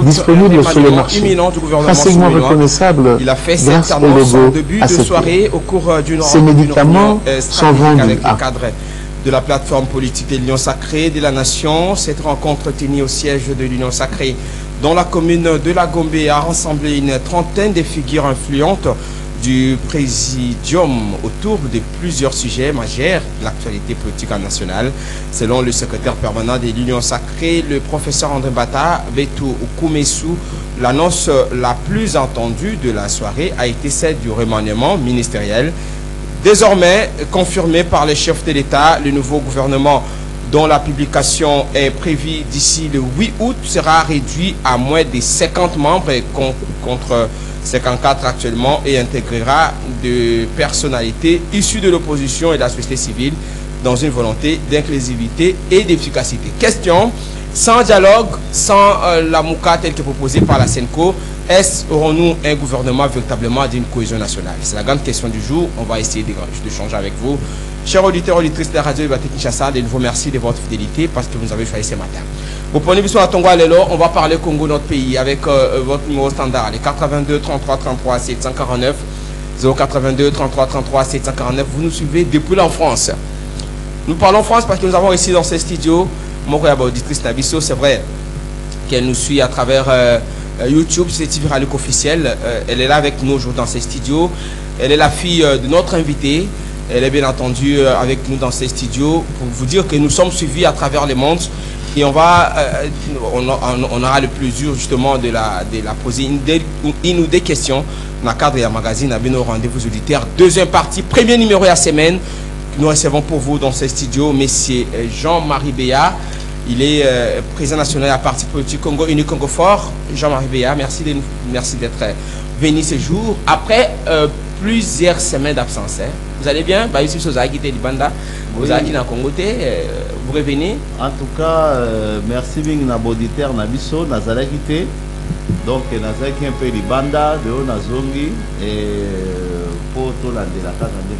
disponible sur le marché, facilement reconnaissable il a fait grâce cette au annonce en logo début de ACP. soirée au cours d'une Ces médicaments sont vendus avec le cadre de la plateforme politique de l'Union Sacrée de la Nation. Cette rencontre tenue au siège de l'Union Sacrée dans la commune de La Gombe a rassemblé une trentaine de figures influentes du présidium autour de plusieurs sujets majeurs de l'actualité politique nationale. Selon le secrétaire permanent de l'Union Sacrée, le professeur André Bata Beto Okumesu, l'annonce la plus entendue de la soirée a été celle du remaniement ministériel. Désormais confirmé par le chef de l'État, le nouveau gouvernement dont la publication est prévue d'ici le 8 août sera réduit à moins de 50 membres contre 54 actuellement et intégrera de personnalités issues de l'opposition et de la société civile dans une volonté d'inclusivité et d'efficacité. Question, sans dialogue, sans la MOUCA telle que proposée par la SENCO, aurons-nous un gouvernement véritablement d'une cohésion nationale? C'est la grande question du jour. On va essayer de changer avec vous. Chers auditeurs et auditrices de la radio Liberté Kinshasa, de nouveau merci de votre fidélité parce que vous nous avez choisi ce matin. Vous prenez sur la Tongo Alelo, on va parler Congo, notre pays, avec votre numéro standard, les 82 33 33 749, 082 33 33 749. Vous nous suivez depuis la France. Nous parlons France parce que nous avons ici dans ce studio, mon auditrice Nabiso, c'est vrai qu'elle nous suit à travers YouTube, c'est TV Radio officiel. Elle est là avec nous aujourd'hui dans ce studio. Elle est la fille de notre invité. Elle est bien entendu avec nous dans ces studios pour vous dire que nous sommes suivis à travers le monde et on aura le plaisir justement de la poser une ou des questions dans le cadre de la magazine à nos rendez-vous auditeurs. Deuxième partie, premier numéro de la semaine que nous recevons pour vous dans ces studios, monsieur Jean-Marie Béa. Il est président national à la partie politique Congo Uni Congo Fort. Jean-Marie Béa, merci d'être venu ce jour après plusieurs semaines d'absence. Vous allez bien? Vous allez dans Congo, vous revenez? En tout cas, merci bien à l'auditeur Nabiso, Nazalakite. Donc, Nazalaki un peu Libanda, de Nazongi, et pour tout l'année de la casa de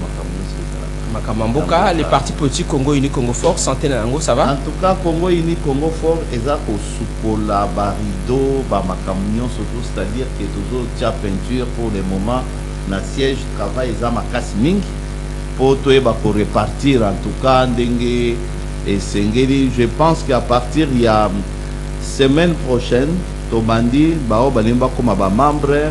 Makamamboka, les partis politiques Congo Uni Congo Fort, santé Nango, ça va? En tout cas, Congo Uni Congo Fort, ils ont Soukola, Barido, Bamakamignon, surtout, c'est-à-dire que toujours la peinture pour le moment, na siège travail, ils ont ma casse ming. Pour repartir en tout cas Ndengue et Sengeli. Je pense qu'à partir de la semaine prochaine, Tobandi, Bao Balimba comme membre.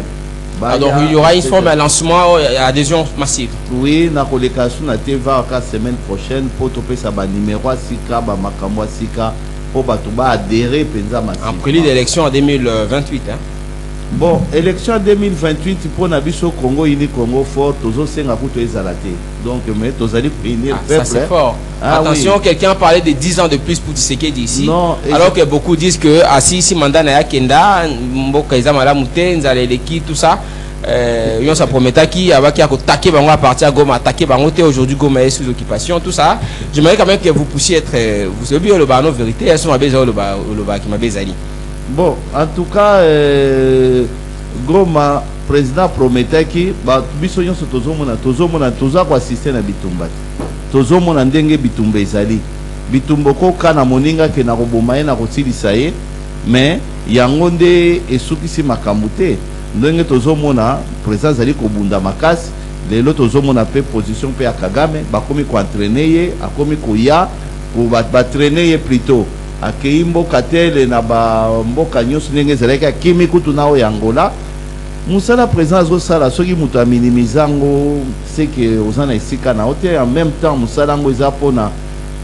Alors il y aura une forme de lancement et adhésion massive. Oui, na collocation na TVA la semaine prochaine pour toper ça numéro Sika, Makamwa Sika pour adhérer penza massif. En prélude d'élection en 2028 hein. Bon, élection 2028 pour Nabiso Congo Uni Congo Fort, tous aussi à vous donc mais tous allez venir ça c'est fort. Attention, oui. Quelqu'un parlait de 10 ans de plus pour Tshisekedi d'ici. Non, alors que beaucoup disent que si mandat na Kenda, Mboka Izamala Mouté, Nzaleleki tout ça, on ça promettait qui avait qui a attaqué Bango à partir à Goma, attaqué Bango aujourd'hui Goma est sous occupation tout ça. J'aimerais quand même que vous puissiez être vous savez le bano vérité, elles sont à besoin le bas qui m'a bezali. Bon, en tout cas, Goma, président promettait que biso nyonso tozomona assister na bitumba. Tozomona ndenge bitumba ezali. Bitumba ko kana moninga ke na roboma na kotilisa ye, mais yango nde esukisi makambo te. Ndenge tozomona président zali kobunda makasi, lelo tozomona pe position pe ya Kagame, bakomi ko entraîner ye, akomi ko ya ko ba traîner ye plutôt. Akei mboka tele na ba mboka nyonso ndenge ezalaki akimi kutu nao ya Angola musala président azosala soki mutu aminimizango c'est que ozana esika na ote en même temps musala ngo eza pona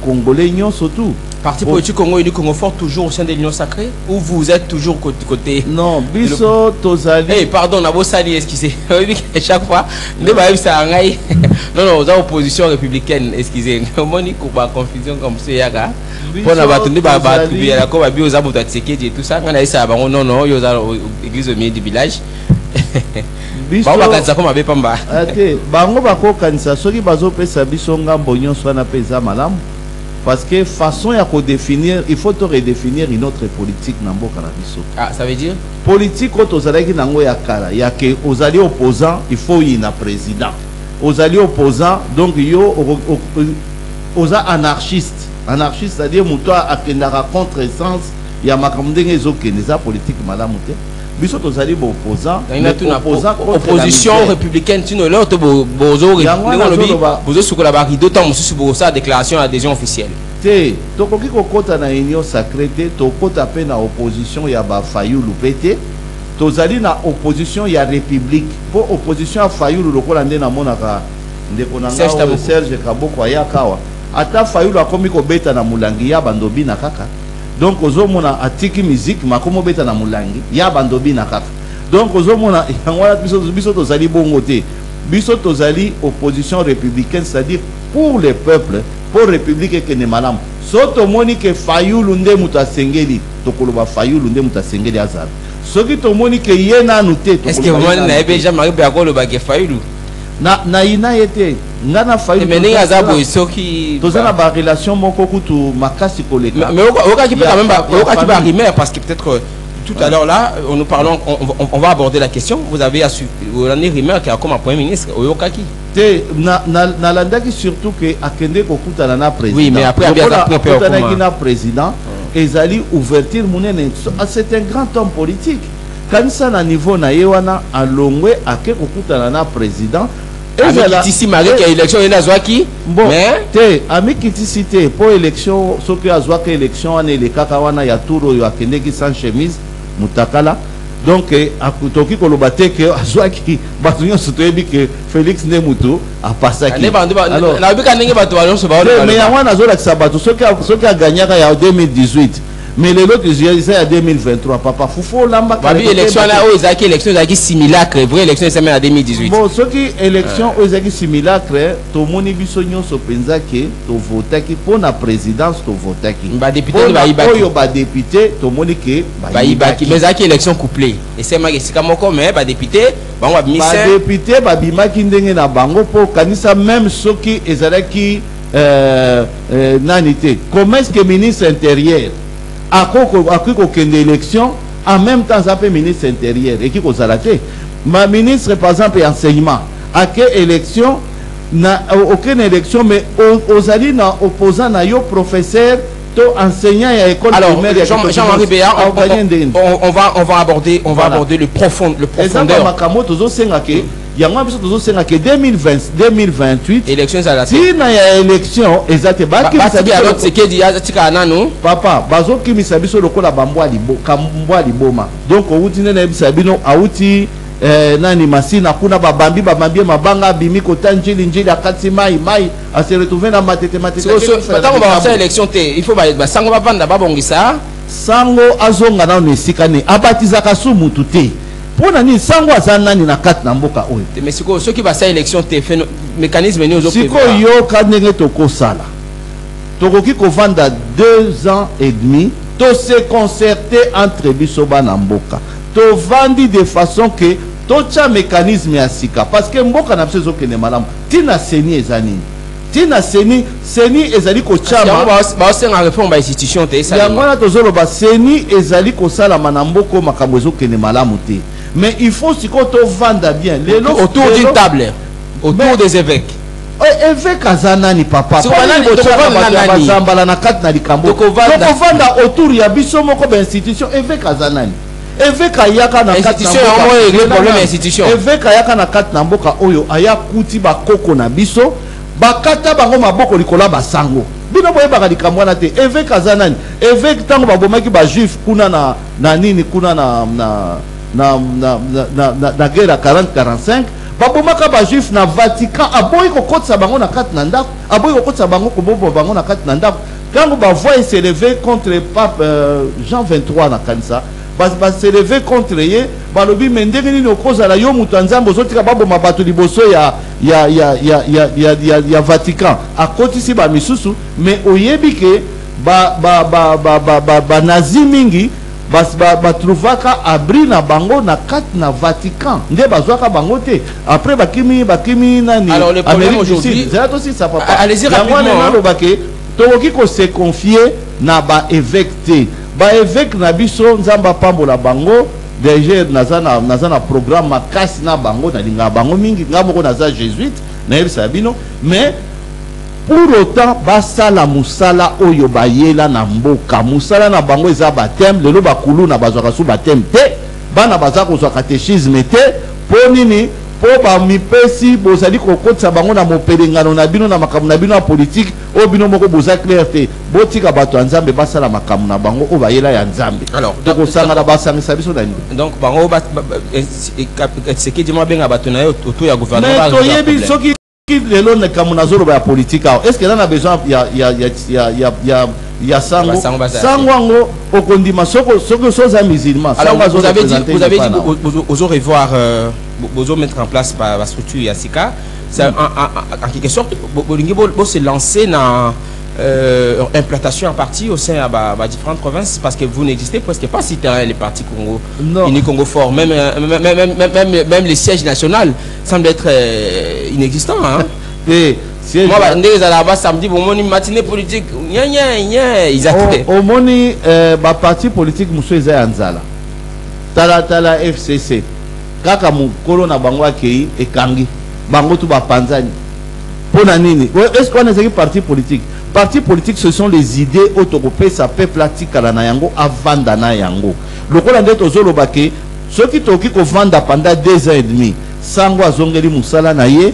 congolais nyonso tout parti politique Congo Uni Congo Fort toujours au sein de l'Union Sacrée ou vous êtes toujours côté non biso tozali eh pardon na bosali excusez chaque fois nde ba ça ngai non aux opposition républicaine excusez moni ko ba confusion comme ça yaka pona ba tunde ba publier ko ba bio za buta Tshisekedi et tout ça ngana isa bango non yo za église au milieu du village ba ba kanisa ko mabe pamba ate bango ba ko kanisa soki bazo pesa biso ngambo nyonso na pesa malamu. Parce que façon à redéfinir, il faut redéfinir une autre politique dans le Canabiso. Ah, ça veut dire politique quand aux alliés n'ango ya kala, ya que aux alliés opposants, il faut y un président. Aux alliés opposants, donc yo aux anarchistes, anarchistes c'est-à-dire muto a kendara contre sens ya makamundenge ezokende za politique malamu te biso tozali bo opposant opposition républicaine tino là to bozo bozo sukola ba rideau tant mususu bo sa déclaration d'adhésion officielle te tokoki kokota na union sacrée te tokota pe na opposition ya ba Fayulu pete tozali na opposition ya république po opposition ya Fayulu lokola nde na monaka ndeko na ngao Serge Kaboko ayakawa ata Fayulu akomi kobeta na mulangi ya bandobi na kaka donc ozomona atiki musique makomo beta na mulangi ya bandobi na kaka donc ozomona yangwana biso tozali bongo te biso tozali opposition républicaine c'est-à-dire pour le peuple pour république que ne malam soto moni ke Fayulu nde mutasengeli tokoloba Fayulu nde mutasengeli azar soki to moni ke yena nuté est-ce que vraiment na ebe jamais ba ko lo ba ke Fayulu na ina yete ngana Fayulu mais azabo soki tozana ba relation moko kutu makasi koleka mais oka ki peut quand même oka ki ba rimer parce que peut-être tout à l'heure là nous parlons on va aborder la question vous avez René Rimer qui a comme premier ministre oka ki te na landaki surtout que akende kokutana na président oui mais après na président ezali ouverture munene c'est un grand homme politique kanisa na niveau na yewana alongwe ake kokutana na président ezala ici maré que élection ena zwaki mais te amikitisi te po élection soki azwaka élection wana elekaka wana ya tour oyo akendeki sans chemise mutakala donc akutoki koloba te ke azwaki bato nyonso toyebi ke Félix Nemutu apasaki alors la bika ndenge bato balonso ba mais ya wana azolakisa bato soki aganyaka ya 2018 mais les autres ils à 2023 papa Foufou lamba babi élection là aux zaki élection zaki simulacre vraie élection c'est même en 2018 bon ce qui élection aux zaki simulacre to moni biso nyonso penza ke to votaki pour na présidence to votaki ba député ba ibaki oyo ba député to moni ke ba ibaki mais zaki élection couplée et c'est ma sika moko mais ba député bango ba député ba bimaki ndenge na bango po kanisa même soki ezalaki nanité comment est-ce que ministre intérieur akiko kende élection en même temps ça peut ministre intérieur et qui kozala te ma ministre par exemple enseignement ake élection na aucune élection mais ozali na opposant na yo professeur to enseignant ya école primaire Jean-Marie Béard on va aborder le profondeur ezaka makambo tozosenga ke yango biso tozosenga ke 2028 élection ezala te tina ya élection ezate bakimisa biso Tshisekedi atika nanu papa bazokimisa biso lokola bambwa liboma donc outi nene bisa bino auti nani masina kuna babambi mabanga bimi kota njili akati mai a se retrouver na matete tango ba élection te il faut ba sango bavanda babongisa sango azonga na nesika ne abatizaka su mutu te pona ni sango azanani na kati na mboka oyo mais siko ceux qui va sa élection te fait mécanisme ni ozo siko yo kanenge toko sala tokoki kovanda 2 ans et demi to se concerter entre bisoba na mboka to vandi de façon que tocha mécanisme ya sika parce que mboka na biso kene malamu tina seni ezani tina seni ezali ko chama ba senga réforme ba institution te ça yango na tozolo ba seni ezali ko sala manamboko makambo ezokene malamu te mais il faut siko to vanda bien autour d'une table autour des évêques évêque azanani papa bazambala na kati na likambo tokovanda autour ya biso moko ba institution évêque azanani évêque ayaka na kati na kati na mboka oyo aya kuti bakoko na biso bakata bango maboko likola basango bino boyebaka likambo wana te évêque azanani évêque ntango babomaki bajuif kuna na nini kuna na guerre ya 40-45 babomaka bajuif na Vatican aboyi kokotisa bango na kati na ndako aboyi kokotisa bango kobobo bango na kati na ndako ntango bavoye se lever contre pape Jean 23 na kanisa se lever contre ye balobi me ndenge nini okozala yo mutu ya nzambe ozotika baboma bato liboso ya Vatican akotisi bamisusu me oyebi ke banazi mingi batrouvaka abri na bango na kati na Vatican nde bazwaka bango te après bakimi nani alors le problème aujourd'hui ça papa allez-y rapidement lobake tokoki ko se confier na ba évêque te ba évêque na biso nzamba pambola bango déjà nazana programme makasi na bango na linga bango mingi ngamo ko naza jésuite na yebisa bino mais pour autant basala musala oyo bayela na mboka musala na bango eza batem lelo bakulu na bazwaka su batem te bana baza kozwa catéchisme te po nini po bamipesi bozali kokotisa bango na mopelengano na bino na makambo na bino ya politique oyo bino moko boza clair te botika bato ya nzambe basala makambo na bango oyo bayela ya nzambe tokosangana basangisa biso na nini donc bango sekedi mabenga bato na yo oto ya gouvernement mais toyebi soki lelo makambo nazoloba ya politique awa est ce que eza na besoin ya sango sango yango okondima soki soza musulman alors vous avez dit vous aurez voir vous mettre en place la structure Yassika c'est en quelque sorte vous se lancer dans implantation en partie au sein de différentes provinces parce que vous n'existez presque pas si les partis Congo Uni-Congo fort même les sièges nationaux semblent être inexistants hein? Et moi là-bas samedi pour mon matinée politique ils attendaient au moni parti politique monsieur Eza Nzala tala FCC kaka mukolo na bango akei ekangi bango tu bapanzani pona nini est-ce qu'on est parti politique ce sont les idées autocopées ça peut pratique na yango avanda na yango lokola ndeto zoloba ke soki toki ko vanda pendant 2 ans et demi sango azongeli musala na ye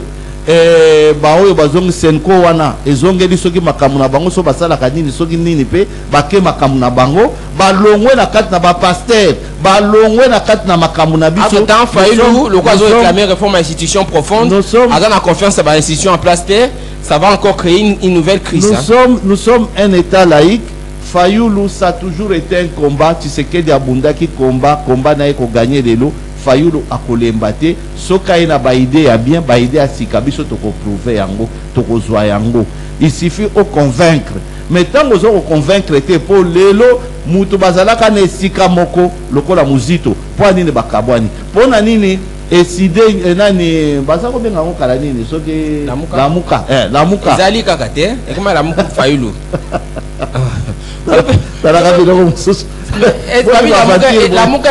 baoyo bazongi senko wana ezongeli soki makamu na bango so basala kanini soki nini pe bake makamu na bango balongwe na kati na ba pasteur balongwe na kati na makamu na biso entre-temps Fayulu le quoi réclamer réforme à institution profonde à la confiance à ba institution en place ça va encore créer une nouvelle crise nous sommes un état laïque Fayulu ça a toujours été un combat Tshisekedi abundaki combat na ko gagner lelo Fayulu akolembate soka ina ba idée ya bien ba idée ya sika biso toko prouver yango toko zwa yango il suffit au convaincre mais tant ozo ko convaincre te po lelo mutu bazalaka na sika moko lokola muzito po nini bakabwani po na nini eside nani baza ko benga ngokala nini soki lamuka zali kaka te ekoma lamuka Fayulu talaka biloko mususu la mouka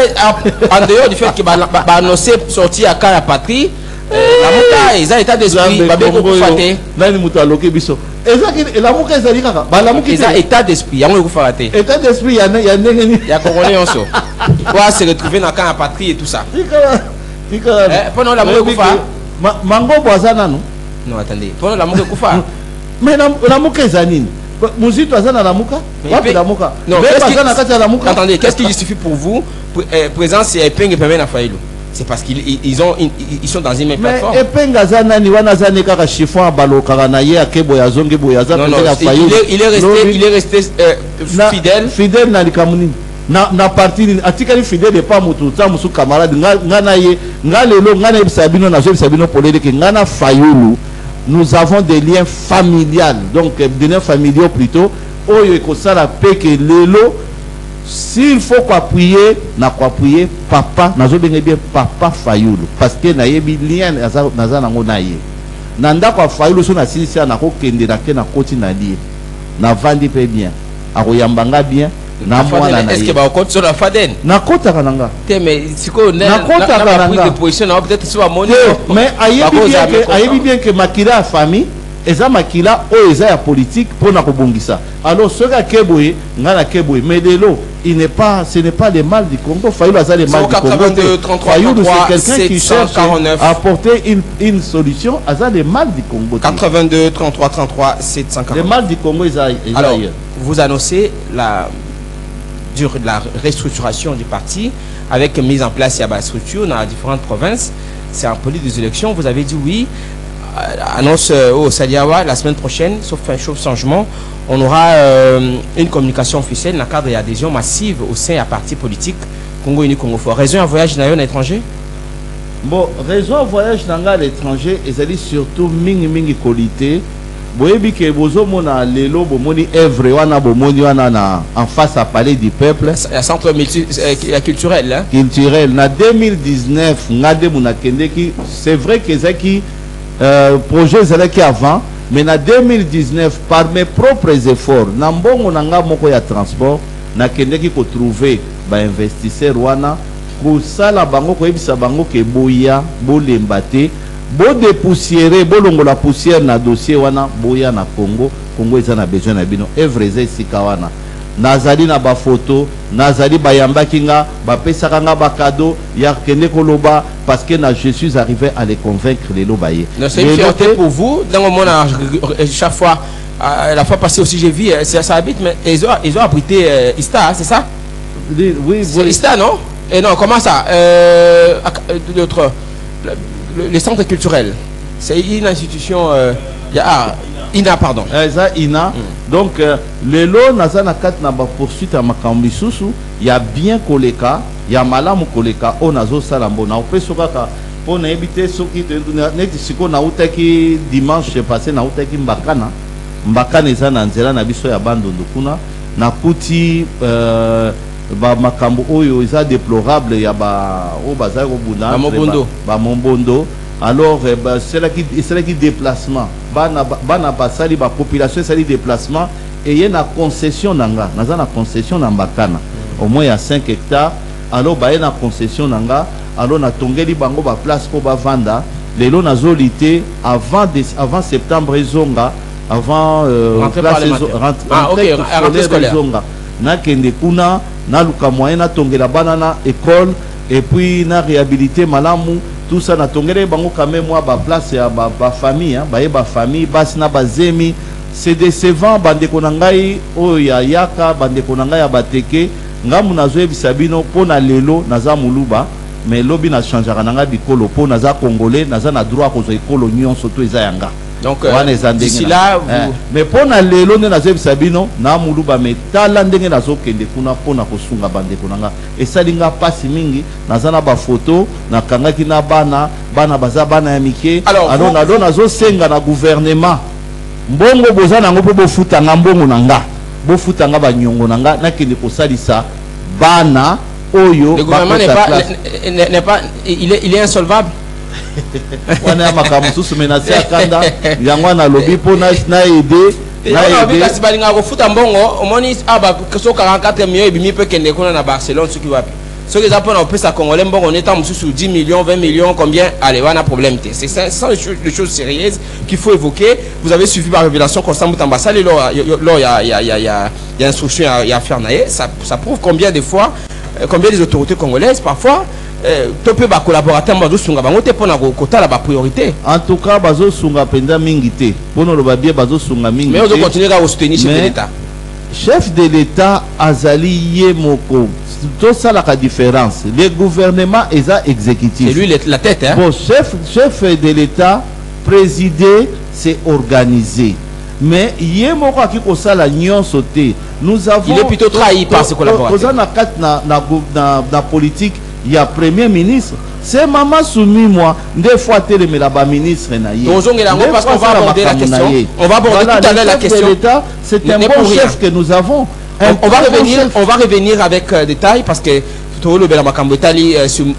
en dehors du fait que annoncé sorti à la patrie la mouka ils ont état d'esprit nani mutu aloki biso ezaki la mouka ezali kaka la mouka ils ont état d'esprit yango ko faraté état d'esprit ya ndenge ni ya congolais onso quoi se retrouver dans la patrie et tout ça pendant la mouka kufa mango boazana non attendez pendant la mouka kufa mais la mouka ezani Muzito azana la muka wapi la muka non attendez qu'est-ce qui justifie pour vous présence et Epeng et Pemena Fayulu c'est parce qu'ils sont dans une même plateforme mais Epeng azana ni wana zane kaka chiffon baloka na ye akebo ya zonge boya za la Fayulu il est resté fidèle na likamuni na parti atikali fidèle pas mutu ta musu camarade ngana ye ngalelo ngana Sabino na Sabino polele ke ngana Fayulu nous avons des liens familiales, donc des liens familiaux plutôt. S'il faut appuyer, n'a pas appuyer papa, n'a pas bien papa Fayulu, parce que n'a yebi lien naza nango naye. Nanda kwa Fayulu so na silisia na ko kende na ke na koti na lié. Na vandi pe bien, akoyambanga bien. Est-ce que va compte sur la Faden? Na kota kananga. Mais si ko na prise de position na peut-être soit monnaie. Mais ayebi bien que makila famille eza makila o eza ya politique pour na kobongisa. Alors ce gars keboye ngana keboye mais lelo ce n'est pas le mal du Congo. Fayulu a le mal du Congo. Fayulu c'est quelqu'un qui cherche à apporter une solution à le mal du Congo. 82 33 33 749. Le mal du Congo est alors vous annoncez la restructuration du parti avec mise en place de la structure dans différentes provinces. C'est en police des élections. Vous avez dit oui. Annonce au Sadiawa la semaine prochaine, sauf un changement, on aura une communication officielle dans le cadre d'adhésion massive au sein d'un parti politique Congo Uni Congo Fort. Raison à voyage dans l'étranger? Bon, raison à voyage dans l'étranger, c'est surtout mingi qualité. Boyebi ke bozo mona lelo bomoni evre wana bomoni wana na en face à Palais du Peuple un centre culturel hein? Culturel na 2019 ngade mona kendeki c'est vrai que zaki projet zalaki avant mais na 2019 par mes propres efforts na mbongo nanga moko ya transport na kendeki ko trouver ba investisseur wana ko sala bango ko ebisa bango ke boya bolemba te Bo dépoussiérer, bo longo la poussière na dossier wana boya na Congo, Congo eza na besoin na bino. Evreze sika wana. Nazali na ba photo, nazali ba yamba kinga, ba pesaka nga ba cadeau, ya kende koloba parce que je suis arrivé à les convaincre les lobaye. C'est une fierté pour vous. Dans le monde, chaque fois, la fois passée aussi j'ai vu, ça habite, mais ils ont abrité Ista, c'est ça? Oui, c'est Ista, non? Et non, comment ça? Les centres culturels, c'est une institution. INA, pardon. INA. Donc, le lot n'a pas de poursuite à Makambi Soussou. Il y a bien koleka, il y a malamu koleka, on a zo salambo. Na opé sokaka, pour n'éviter ce qui est na outaki dimanche passé, na outaki Mbakana. Mbakana eza na nzela na biso ya bandundu kuna. Na kuti ba makambo oyo eza déplorable ya ba o bazai obuna. Ba Mombondo. Alors, c'est là qui déplacement. Bana basali ba population sali déplacement et il y a une concession nanga. Naza na concession na Mbakana. Au moins il y a 5 hectares. Alors ba y a une concession nanga. Alors na tongeli bango ba place pour ba vanda. Les lots nazolité avant septembre zonga avant rentrée scolaire. Na kende kuna na luka moyen na tongela banana école et puis na réhabilité malamu. Tout ça, na tongere bango quand même moi ba place ya ba famille hein, ba famille basi na bazemi c'est décevant bande konangai o ya yaka bande konangai ya bateke ngamu nazo ebisabino pona lelo naza muluba mais lobi na changera nanga bikolo po naza congolais naza na droit ko zo ekolo nyonso to eza yanga. Donc d'ici là vous... mais pona lelo ne nazo ebisabino na muluba mais tala ndenge nazo kende kuna pona kosunga bande konanga esalinga pasi mingi naza na ba photo na kangaki na bana baza bana ya mike alors nazo senga na gouvernement mbongo boza nango po bofuta nga mbongo nanga bofuta nga banyongo nanga na kende kosalisa bana oyo. Le gouvernement n'est pas il est insolvable. On a makamusu menacé à Kanda yango na lobby po na aider na aider kasi balinga ko futa mbongo omoni aba so 44 millions ebimi pe kende kona na Barcelone ce qui va ce que ça peut on ça congolais mbongo on est en sous 10 millions 20 millions combien allez on a problème c'est ça les choses sérieuses qu'il faut évoquer. Vous avez suivi par révélation Constant Mutamba ça il y a instruction à faire naé ça prouve combien des fois combien les autorités congolaises parfois to pe ba collaborateur bazo sunga bango te pona kota la ba priorité. En tout cas bazo sunga penda mingi te pono lo ba bien bazo sunga mingi. Mais on doit continuer à soutenir chef de l'État. Chef de l'État azali yemoko. Tout ça la différence. Le gouvernement est exécutif. C'est lui la tête hein. Bon chef de l'État présider c'est organisé. Mais yemoko qui ko sala nyonso te. Nous avons il est plutôt trahi par ses collaborateurs. Na politique il y a premier ministre c'est maman soumis moi deux fois télé la ministre na yé parce qu'on va aborder la question on va aborder tout à l'heure la question c'est un bon chef que nous avons on va revenir avec détail parce que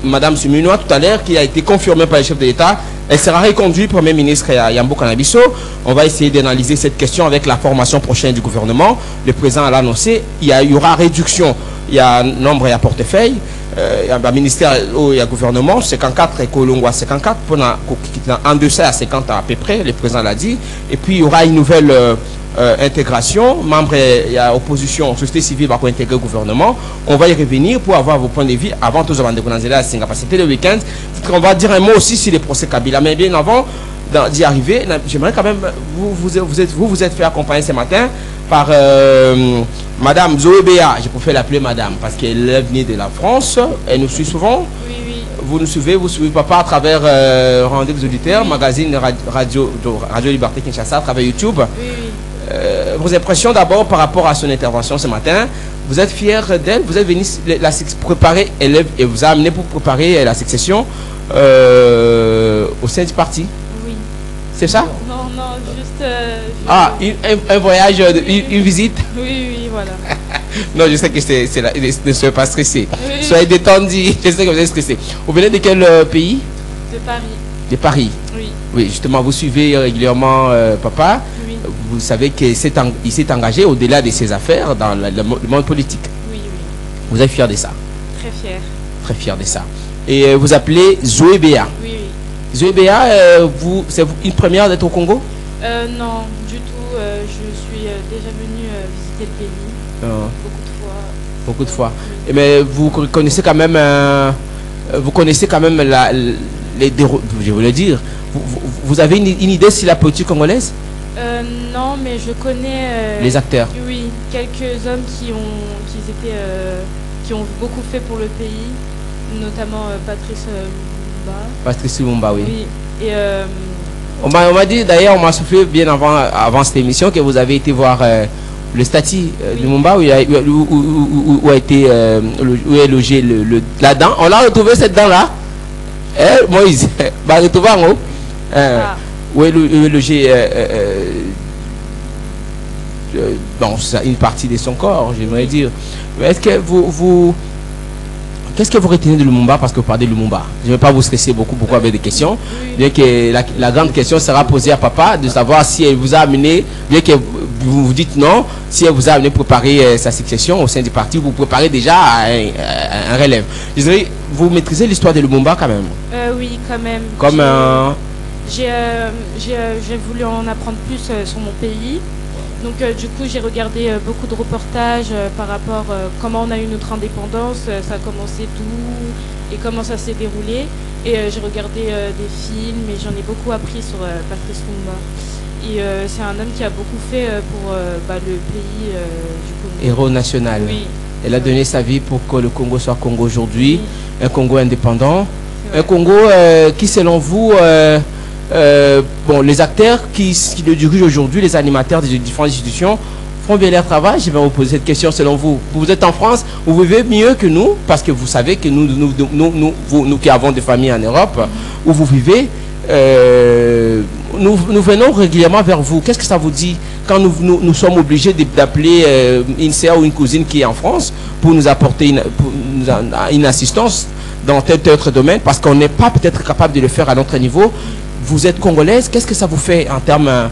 Madame Suminoa tout à l'heure qui a été confirmée par le chef de l'État elle sera reconduite Premier ministre Yambo Kanabiso. On va essayer d'analyser cette question avec la formation prochaine du gouvernement. Le président a annoncé il y aura réduction il y a nombre et à portefeuille il y a un ministère il y a gouvernement 54 et Kolongwa 54 en deçà à 50 à peu près le président l'a dit et puis il y aura une nouvelle intégration membre il y a opposition société civile va intégrer le gouvernement. On va y revenir pour avoir vos points de vue avant tous avant de connaître à Singapour. C'était le week-end. On va dire un mot aussi sur les procès Kabila mais bien avant d'y arriver j'aimerais quand même vous êtes fait accompagner ce matin par Madame Zoé Béa, je préfère l'appeler Madame parce qu'elle est venue de la France, elle nous suit souvent. Oui. Vous suivez papa à travers Rendez-vous auditeurs, magazine Radio Liberté Kinshasa, à travers YouTube. Oui. Vos impressions d'abord par rapport à son intervention ce matin. Vous êtes fier d'elle, vous êtes venu préparer, elle vous a amené pour préparer la succession au sein du parti. Oui. C'est ça? Non, juste... un voyage, une visite? Oui, voilà. Non, je sais que ne soyez pas stressé. Oui. Soyez détendu. Je sais que vous êtes stressé. Vous venez de quel pays? De Paris. De Paris. Oui. Oui, justement, vous suivez régulièrement papa. Oui. Vous savez qu'il s'est engagé au-delà de ses affaires dans le monde politique. Oui. Vous êtes fier de ça? Très fier. Très fier de ça. Et vous appelez Zoé Béa. Oui. Zoé Béa, c'est une première d'être au Congo? Non, du tout. Je suis déjà venue visiter le pays beaucoup de fois. Mais vous connaissez quand même, je voulais dire, vous avez une idée sur la politique congolaise? Non, mais je connais les acteurs. Oui, quelques hommes qui ont beaucoup fait pour le pays, notamment Patrice Lumumba. Patrice Lumumba, oui. Oui. Et on m'a dit, d'ailleurs, on m'a soufflé bien avant cette émission que vous avez été voir le statut de Lumumba où est logé la dent. On a retrouvé cette dent-là. Moïse, va retrouver en haut. Où est logé une partie de son corps, j'aimerais dire. Est-ce que qu'est-ce que vous retenez de Lumumba? Parce que vous parlez de Lumumba. Je ne vais pas vous stresser beaucoup avec des questions. Bien que la grande question sera posée à papa de savoir si elle vous a amené, bien que vous vous dites non, si elle vous a amené préparer sa succession au sein du parti, vous préparez déjà un relève. Je dirais, vous maîtrisez l'histoire de Lumumba quand même? Oui, quand même. Comme j'ai voulu en apprendre plus sur mon pays. Donc du coup j'ai regardé beaucoup de reportages par rapport à comment on a eu notre indépendance, ça a commencé d'où et comment ça s'est déroulé. Et j'ai regardé des films et j'en ai beaucoup appris sur Patrice Lumumba. Et c'est un homme qui a beaucoup fait pour le pays du Congo. Héros national. Oui. Elle a donné sa vie pour que le Congo soit Congo aujourd'hui, un Congo indépendant, un Congo qui selon vous... les acteurs qui le dirigent aujourd'hui, les animateurs des différentes institutions, font bien leur travail. Je vais vous poser cette question selon vous. Vous êtes en France, vous vivez mieux que nous, parce que vous savez que nous qui avons des familles en Europe, où vous vivez, nous venons régulièrement vers vous. Qu'est-ce que ça vous dit quand nous sommes obligés d'appeler une sœur ou une cousine qui est en France pour nous apporter une assistance dans tel autre domaine, parce qu'on n'est pas peut-être capable de le faire à notre niveau? Vous êtes congolaise, qu'est-ce que ça vous fait en termes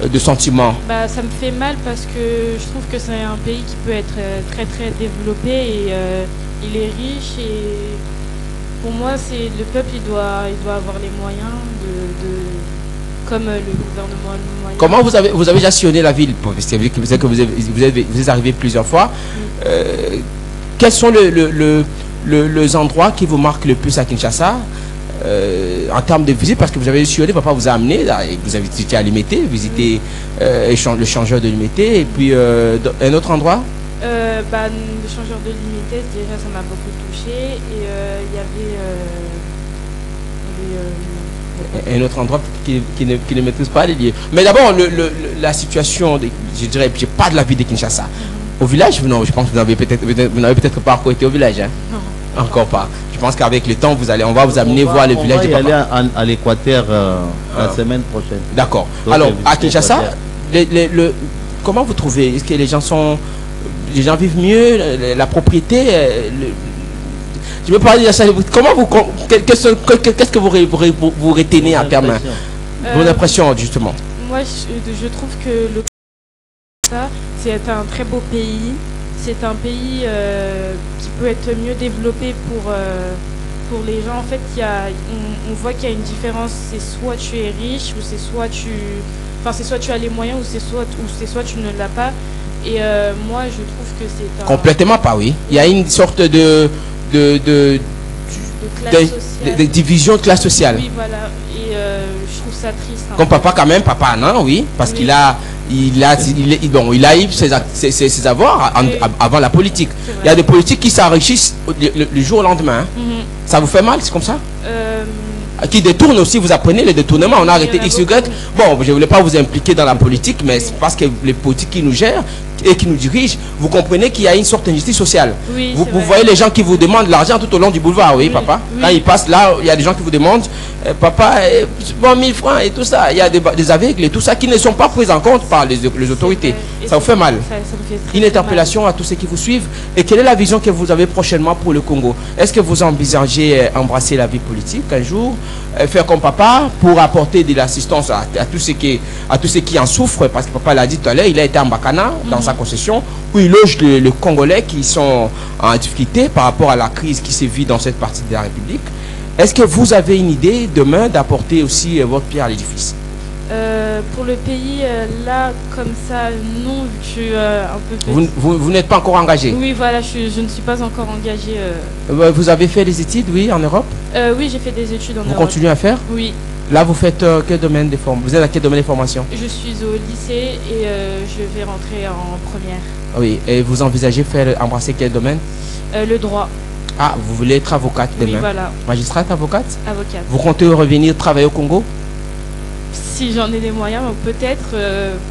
de sentiments? Ça me fait mal parce que je trouve que c'est un pays qui peut être très très développé et il est riche, et pour moi c'est le peuple, il doit avoir les moyens comme le gouvernement a les moyens. Comment vous avez déjà sillonné la ville? Parce que vous êtes arrivé plusieurs fois. Quels sont les endroits qui vous marquent le plus à Kinshasa? En termes de visite, parce que vous avez sillonné, papa vous a amené, vous avez visité à Limité, visité le changeur de Limité, et puis un autre endroit? Le changeur de Limité, déjà ça m'a beaucoup touché, et il y avait un autre endroit qui ne maîtrise pas les lieux. Mais d'abord, la situation, je dirais, j'ai pas de la vie de Kinshasa. Au village, non, je pense que vous n'avez peut-être pas encore été au village. Hein? Non. Encore pas. Je pense qu'avec le temps, on va vous amener voir le village de papa. On va aller à l'Équateur la semaine prochaine. D'accord. Alors, à Kinshasa, comment vous trouvez? Est-ce que les gens vivent mieux? La propriété je me parle de ça. Qu'est-ce que vous retenez en termes de vos impressions, justement? Moi, je trouve que c'est un très beau pays. C'est un pays qui peut être mieux développé pour les gens. En fait, on voit qu'il y a une différence. C'est soit tu es riche, ou c'est soit tu as les moyens, ou c'est soit tu ne l'as pas. Et moi, je trouve que c'est complètement pas, oui. Il y a une sorte de division de classe sociale. Oui, voilà. Et je trouve ça triste. Comme papa, quand même, papa, non, oui, parce qu'il a eu ses avoirs avant la politique. Il y a des politiques qui s'enrichissent le jour au lendemain. Ça vous fait mal, c'est comme ça? Qui détournent aussi, vous apprenez les détournements. On a arrêté XY. Bon, je ne voulais pas vous impliquer dans la politique, mais c'est parce que les politiques qui nous gèrent et qui nous dirigent, vous comprenez qu'il y a une sorte d'injustice sociale. Oui, vous voyez les gens qui vous demandent l'argent tout au long du boulevard, oui, papa. Quand ils passent là, il y a des gens qui vous demandent, papa, bon, 1000 francs et tout ça. Il y a des aveugles et tout ça qui ne sont pas pris en compte par les autorités. Ça vous fait mal. Ça me fait une interpellation à tous ceux qui vous suivent. Et quelle est la vision que vous avez prochainement pour le Congo? Est-ce que vous envisagez embrasser la vie politique un jour, faire comme papa pour apporter de l'assistance à tous ceux qui en souffrent? Parce que papa l'a dit tout à l'heure, il a été en Bakana, dans sa concession, où il loge les Congolais qui sont en difficulté par rapport à la crise qui se vit dans cette partie de la République. Est-ce que vous avez une idée demain d'apporter aussi votre pierre à l'édifice? Pour le pays, là, comme ça, non, je suis un peu... Vous n'êtes pas encore engagé? Oui, voilà, je ne suis pas encore engagé. Vous avez fait des études, oui, en Europe? Oui, j'ai fait des études en Europe. Vous continuez à faire? Oui. Là, vous faites quel domaine de formation? Vous êtes à quel domaine de formation? Je suis au lycée et je vais rentrer en première. Oui, et vous envisagez embrasser quel domaine? Le droit. Ah, vous voulez être avocate demain? Oui, voilà. Magistrate, avocate? Avocate. Vous comptez revenir travailler au Congo? Si j'en ai les moyens, peut-être,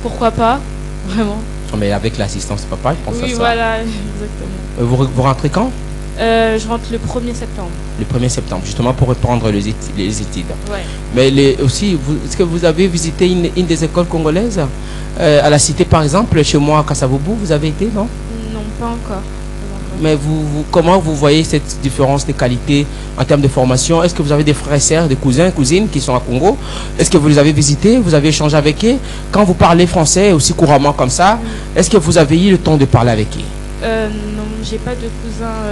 pourquoi pas, vraiment. Mais avec l'assistance papa, je pense à ça. Oui, voilà, exactement. Vous rentrez quand? Je rentre le 1er septembre. Le 1er septembre, justement pour reprendre les études. Ouais. Mais aussi, est-ce que vous avez visité une des écoles congolaises? À la cité, par exemple, chez moi, à Kassavoubou, vous avez été, non? Non, pas encore. Mais comment vous voyez cette différence de qualité en termes de formation? Est-ce que vous avez des frères et sœurs, des cousins, cousines qui sont à Congo? Est-ce que vous les avez visités? Vous avez échangé avec eux? Quand vous parlez français aussi couramment comme ça, est-ce que vous avez eu le temps de parler avec eux? Non, j'ai pas de cousins.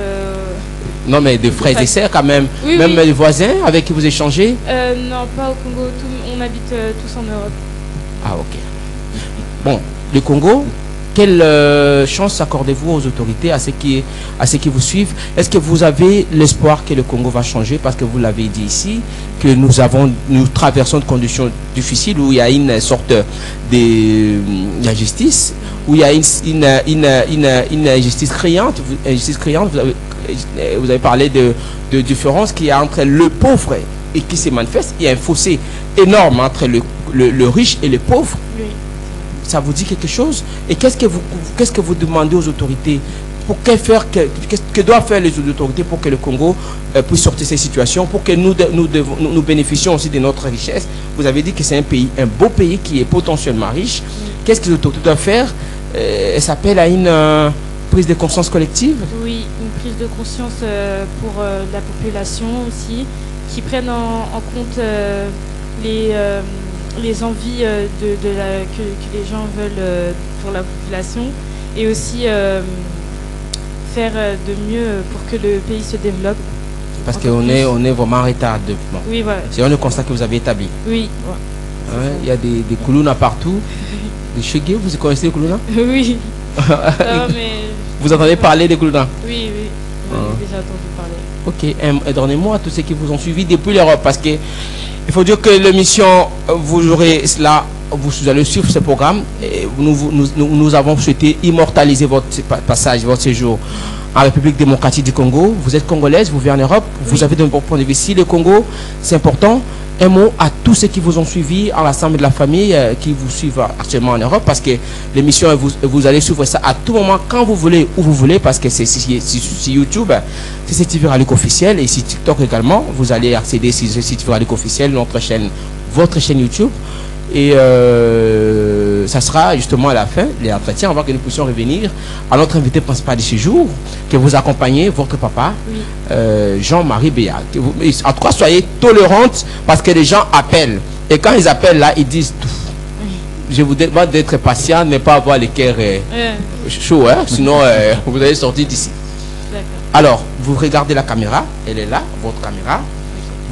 Non, mais de frères et sœurs quand même. Oui, même oui. les voisins avec qui vous échangez? Non, pas au Congo. On habite tous en Europe. Ah, ok. Bon, le Congo, quelle chance accordez-vous aux autorités, à ceux qui vous suivent? Est-ce que vous avez l'espoir que le Congo va changer? Parce que vous l'avez dit ici, que nous traversons de conditions difficiles où il y a une sorte d'injustice, où il y a une injustice criante. Vous avez parlé de différence qu'il y a entre le pauvre et qui se manifeste. Il y a un fossé énorme entre le riche et le pauvre. Oui. Ça vous dit quelque chose? Et qu'est-ce que vous demandez aux autorités? Que doivent faire les autorités pour que le Congo puisse sortir de ces situations, pour que nous bénéficions aussi de notre richesse? Vous avez dit que c'est un beau pays qui est potentiellement riche. Qu'est-ce que les autorités doivent faire? Elle s'appelle à une prise de conscience collective? Oui, une prise de conscience pour la population aussi, qui prennent en compte les envies que les gens veulent pour la population, et aussi faire de mieux pour que le pays se développe. Parce qu'on est vraiment en retard de développement. Oui, voilà. C'est le constat que vous avez établi. Oui. Ouais, il y a des Koulouna partout. Des Chegué, vous connaissez les Koulouna? Oui. Mais... Vous entendez parler des Koulouna? Oui, oui. J'ai déjà entendu parler. Ok, donnez-moi à tous ceux qui vous ont suivi depuis l'Europe, parce que il faut dire que l'émission, vous aurez cela, vous allez suivre ce programme. Et nous avons souhaité immortaliser votre passage, votre séjour en République démocratique du Congo. Vous êtes congolaise, vous vivez en Europe, vous avez de bons points de vue ici. Le Congo, c'est important. Un mot à tous ceux qui vous ont suivi à l'ensemble de la famille qui vous suivent actuellement en Europe, parce que l'émission, vous allez suivre ça à tout moment, quand vous voulez, où vous voulez, parce que c'est YouTube, c'est CTV Radio officiel, et sur TikTok également. Vous allez accéder sur CTV Radio officiel, notre chaîne, votre chaîne YouTube. Et ça sera justement à la fin, les entretiens, avant que nous puissions revenir à notre invité principal de ce jour, que vous accompagnez, votre papa, Jean-Marie Béat. En tout cas, soyez tolérantes, parce que les gens appellent. Et quand ils appellent là, ils disent tout. Je vous demande d'être patient, ne pas avoir le cœur chaud, hein? Sinon vous allez sortir d'ici. Alors, vous regardez la caméra, elle est là, votre caméra.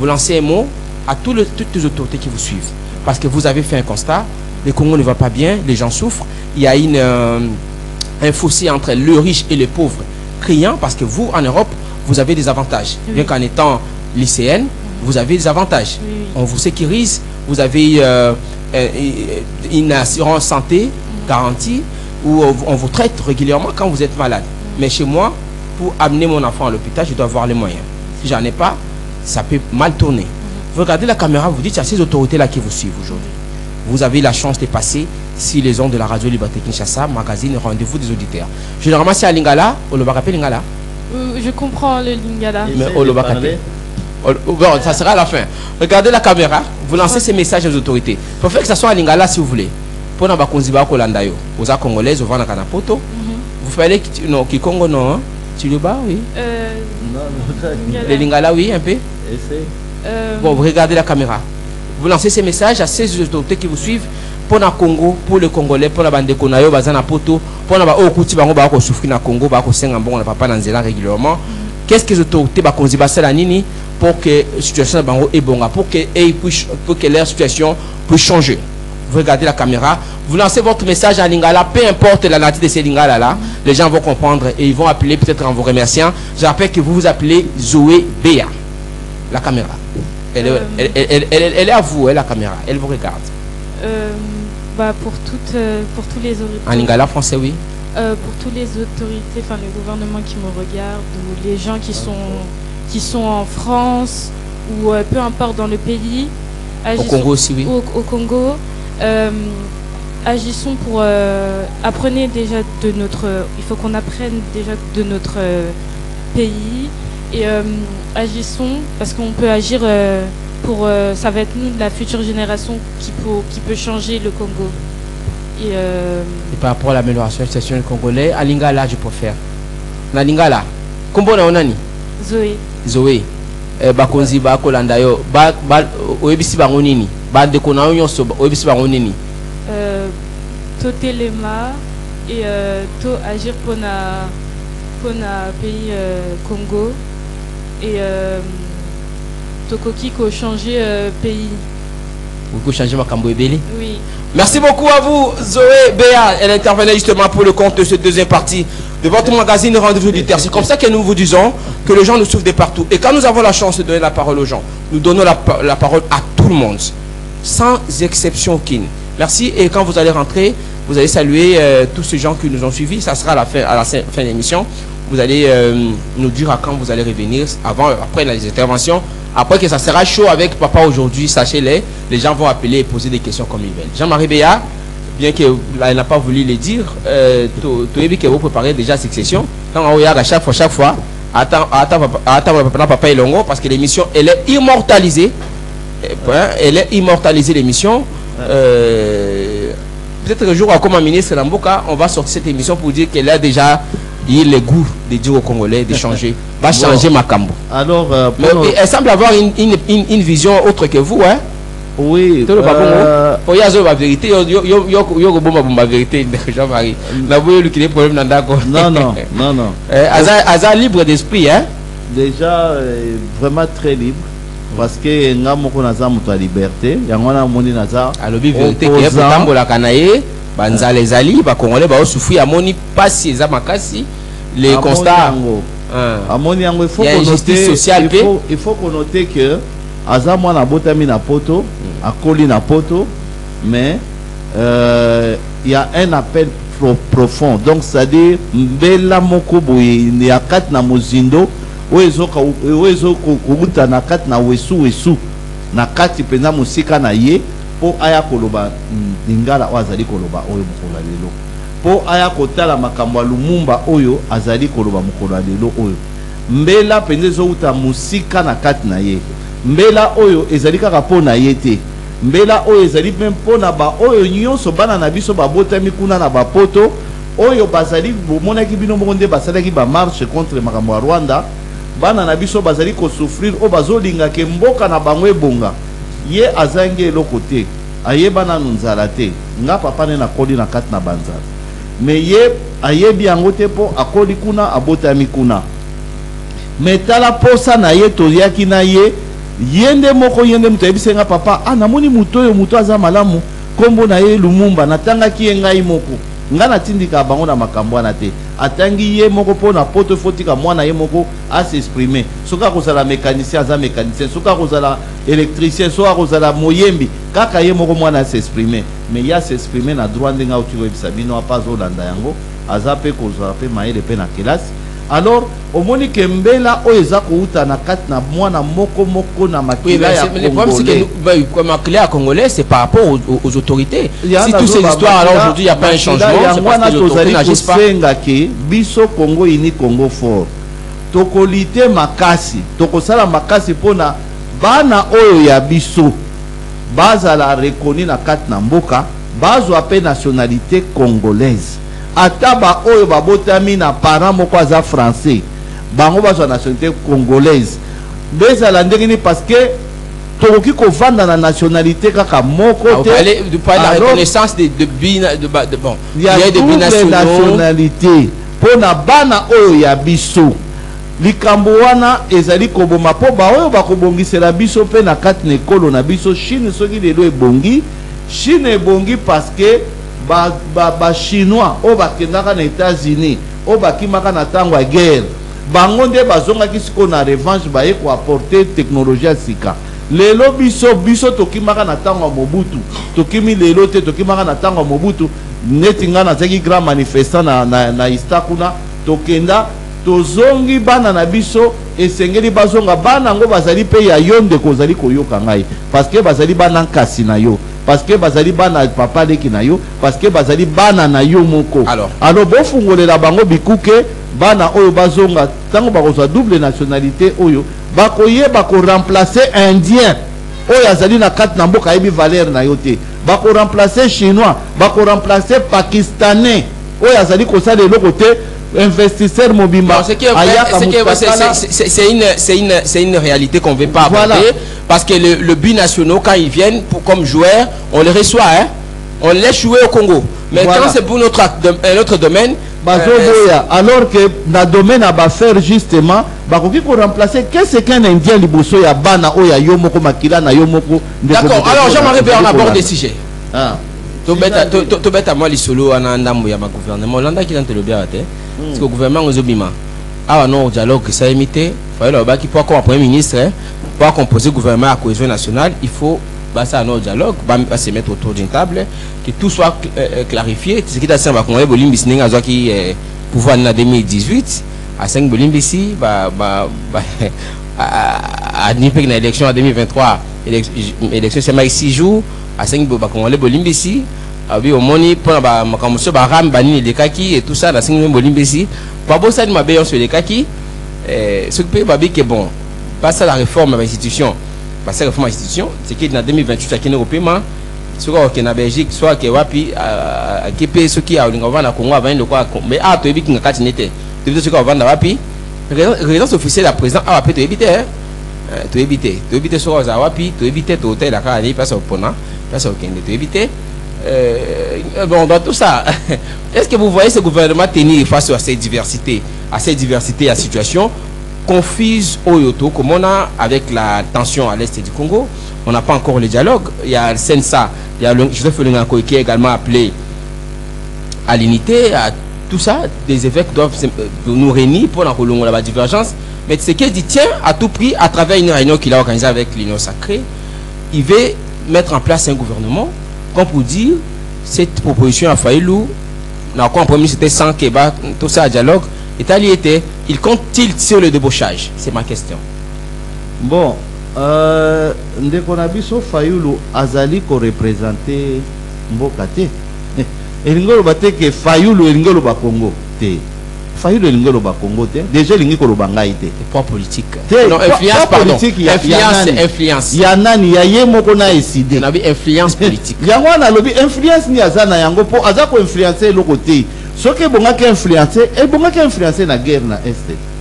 Vous lancez un mot à toutes les autorités qui vous suivent. Parce que vous avez fait un constat, le Congo ne va pas bien, les gens souffrent. Il y a un fossé entre le riche et le pauvre criant, parce que vous, en Europe, vous avez des avantages. Bien qu'en étant lycéenne, vous avez des avantages. On vous sécurise, vous avez une assurance santé garantie, où on vous traite régulièrement quand vous êtes malade. Mais chez moi, pour amener mon enfant à l'hôpital, je dois avoir les moyens. Si j'en ai pas, ça peut mal tourner. Vous regardez la caméra, vous dites, il y a ces autorités-là qui vous suivent aujourd'hui. Vous avez la chance de passer si les ondes de la radio Liberté Kinshasa, magazine, rendez-vous des auditeurs. Généralement, c'est à Lingala, Olobakape Lingala. Je comprends le Lingala. Mais Olobakape. Bon, ça sera à la fin. Regardez la caméra, vous lancez ces messages aux autorités. Pour faire que ça soit à Lingala, si vous voulez. Pour n'avoir konziba kolandayo, aux Congolaises, aux Kanapoto. Vous fallait que non, qui Congo non, tu le bats, oui. Le Lingala, oui, un peu. Bon, vous regardez la caméra. Vous lancez ces messages à ces autorités qui vous suivent pour le Congo, pour le Congolais, pour la bande de Konayo, Bazana Poto, pour la Okuti Bango, souffrir na Congo, Bako Sengambo, on n'a pas dans Zéla régulièrement. Qu'est-ce que les autorités Bakonziba Salanini pour que la situation est bonne, pour que leur situation puisse changer. Vous regardez la caméra, vous lancez votre message en lingala, peu importe la nature de ces lingala là, les gens vont comprendre et ils vont appeler peut-être en vous remerciant. Je rappelle que vous vous appelez Zoé Béa. La caméra. Elle est à vous, la caméra. Elle vous regarde. Pour tous les autorités. En lingala français, oui. Pour tous les autorités, enfin le gouvernement qui me regarde, ou les gens qui sont en France, ou peu importe dans le pays. Au Congo aussi, oui. Au Congo. Agissons pour apprenez déjà de notre il faut qu'on apprenne déjà de notre pays et agissons parce qu'on peut agir pour ça va être nous la future génération qui peut changer le Congo et par rapport à l'amélioration de la situation du Congolais à Lingala je préfère na Lingala kombo na onani Zoé bakonzi ba kolanda yo ba oyebisi bango nini ba ndeko na yo nyonso oyebisi bango nini to telema et to agir pour na pays Congo et tokoki ko changer pays vous changer makambo ebele. Oui. Merci beaucoup à vous Zoé Béa, elle intervenait justement pour le compte de cette deuxième partie de votre magazine Rendez-vous du Terre. C'est comme ça que nous vous disons que les gens nous suivent de partout. Et quand nous avons la chance de donner la parole aux gens, nous donnons la parole à tout le monde, sans exception aucune. Merci. Et quand vous allez rentrer, vous allez saluer tous ces gens qui nous ont suivis. Ça sera à la fin de l'émission. Vous allez nous dire à quand vous allez revenir, après les interventions. Après que ça sera chaud avec papa aujourd'hui, sachez-les, les gens vont appeler et poser des questions comme ils veulent. Jean-Marie Béa, bien qu'elle n'a pas voulu le dire, tu as vu que vous préparez déjà cette session. Quand on regarde à chaque fois, attends papa Elongo, parce que l'émission, elle est immortalisée. Elle est immortalisée, l'émission. Peut-être un jour, comme ministre Lamboka, on va sortir cette émission pour dire qu'elle a déjà eu le goût de dire aux Congolais de changer. Va changer Makambo. Alors, elle semble avoir une vision autre que vous, hein? Oui. Pour y avoir la vérité, la vérité, Jean-Marie. Non. Aza libre d'esprit, hein? Déjà, vraiment très libre. Parce que nga moko naza muto liberté, yangona moni naza. Alobi vérité que pour la kanaye, banza les ali, ba congolais ba souffrir amoni pasi za makasi, les constats. Amoni yango il faut qu'on note que aza mwana botami na poto, akoli na poto, mais il y a un appel profond. Donc ça dit mbela moko boye ya kat na mozindo. Oezo kuguta na kati na wesu na kati pena musika na ye po aya koloba lingala o azali koloba oyo mokolo lelo po aya kotala makambo lumumba oyo azali koloba mokolo lelo oyo mbela pendezo uta musika na kati na ye mbela oyo ezali kaka po na ye te mbela oyo ezali même po na ba oyo nyonso bana na biso babotami kuna na bapoto oyo bazali bomonaki bino bonde basalaki ba marche contre makambo ya Rwanda. Bana na biso bazali ko souffrir o bazolinga ke mboka na bango ebonga ye azangi eloko te ayeba na nzala te nga papa ne na koli na kati na banzala mais ye ayebi yango te po akoli kuna abotami kuna metala posa na ye toyaki na ye yende moko yende muto yebisenga papa namoni muto oyo muto aza malamu kombo na ye Lumumba natangaki ye ngai moko nga natindika bango na makambo wana te atangi ye moko po na poto fotika mwana ye moko a s'exprimer soka kozala mécanicien aza mécanicien soka kozala électricien soka kozala moyembi kaka ye moko mwana a s'exprimer mais ya s'exprimer na droit ndenga otiko ebisa bino apa zolanda yango aza pe kozala pe mayele pe na kelasi. Alors omoni ke mbela oyo eza kouta na kati na mwana moko na makila ya Congolais. Le problème c'est que comme makila ya Congolais c'est par rapport aux autorités. Si toutes ces histoires alors aujourd'hui il n'y a pas un changement, c'est parce que les autorités n'agissent pas. Biso Congo ini Congo fort. Tokolite makasi, tokosala makasi pona bana oyo ya biso bazala reconnu na kati na mboka, bazwa pe nationalité congolaise. Ataba oyo babotami na parent moko aza français bango bazwa nationalité congolaise bezala ndenge parce que tokoki kovanda na nationalité kaka moko te la reconnaissance de nationalité pona bana oyo ya biso likambo wana ezali koboma po ba oyo bakobongisela biso pe na kati na ekolo na biso Chine soki lelo ebongi Chine ebongi parce que ba chinois o bakendaka na États-Unis o bakimaka na tango ya guerre bango nde bazongaki siko na revanche baye ko apporter technologie ya sika lelo biso tokimaka na tango ya Mobutu tokimi lelo te tokimaka na tango ya Mobutu neti nga nazaki grand manifestant na Istakuna tokenda tozongi bana na biso esengeli bazonga bana ngo bazali pe ya yonde kozali koyoka ngai parce que bazali bana nkasi na yo parce que bazali bana papa leki na yo parce que bazali bana na yo moko alors bofungolela bango bikuke bana oyo bazonga tango bakozwa double nationalité oyo bakoyeba ko remplacer indien oyo azali na kati na mboka yebi valeur na yo te bako remplacer chinois bako remplacer pakistanais oyo azali kosala eloko te investisseur mobimba c'est une réalité qu'on ne veut pas aborder parce que le binationaux quand ils viennent comme joueurs on les reçoit on les laisse jouer au Congo mais quand c'est pour un autre domaine alors que dans le domaine à faire justement bakoki ko remplacer qu'est-ce qu'un indien liboso ya bana oya yomoko makila na yomoko d'accord alors j'aimerais bien aborder des sujets to beta moi lisolo ana ndambo ya gouvernement landa ki tante le bien te parce que le gouvernement ozobima non dialogue ça imité fallait ba qui pour comme premier ministre pour composer gouvernement à cohésion nationale il faut ça un dialogue va se mettre autour d'une table que tout soit clarifié ce qui est assez va bolimbi singa zo qui pouvoir en 2018 à 5 bolimbi à Nipek na élection en 2023 élection c'est mais 6 jours à 5 bolimbi abi au moni pour ba makamso ba ram bani les kaki et tout ça la 5 bolimbi pas beau ça de ma béon sur les kaki ce que peut que bon pas ça la réforme de l'institution parce que la réforme de l'institution c'est que dans 2028 à Kenya européen soit que na Belgique soit que wapi à KP ce qui a on na Congo avant le quoi mais to ebi kinga kati nete to ce qu'on va na wapi résidence officielle à présent a peut éviter to éviter sur za wapi to éviter to hôtel à Kani place au Pona place au Kenya to éviter bon dans tout ça est-ce que vous voyez ce gouvernement tenir face à cette diversité à la situation confuse Oyoto comme on a avec la tension à l'est du Congo on n'a pas encore le dialogue il y a le Sensa il y a Joseph Lenganko qui est également appelé à l'unité à tout ça des évêques doivent nous réunir pour la divergence mais ce qu'il dit tiens à tout prix à travers une réunion qu'il a organisée avec l'Union sacrée il veut mettre en place un gouvernement comme pour dire cette proposition à Faïlou n'a quoi en premier c'était sans Kéba tout ça dialogue et il compte-t-il sur le débauchage? C'est ma question. Bon, Ndekonabiso Fayoulou Azali ko représenter Mbokate. Elingolo bate ke Fayoulou elingolo ba Congo te. Fayoulou elingolo ba Congo te. Déjà elingiko lo bangai te. Pas politique. Non, influence pardon. Influence. Ya nani ya yemoko na eside. Na bi influence politique. Ya wana lobi influence ni azana yango po azako influencer le côté. Ce qui est bon qui influencé et bon qui influencé la guerre na est.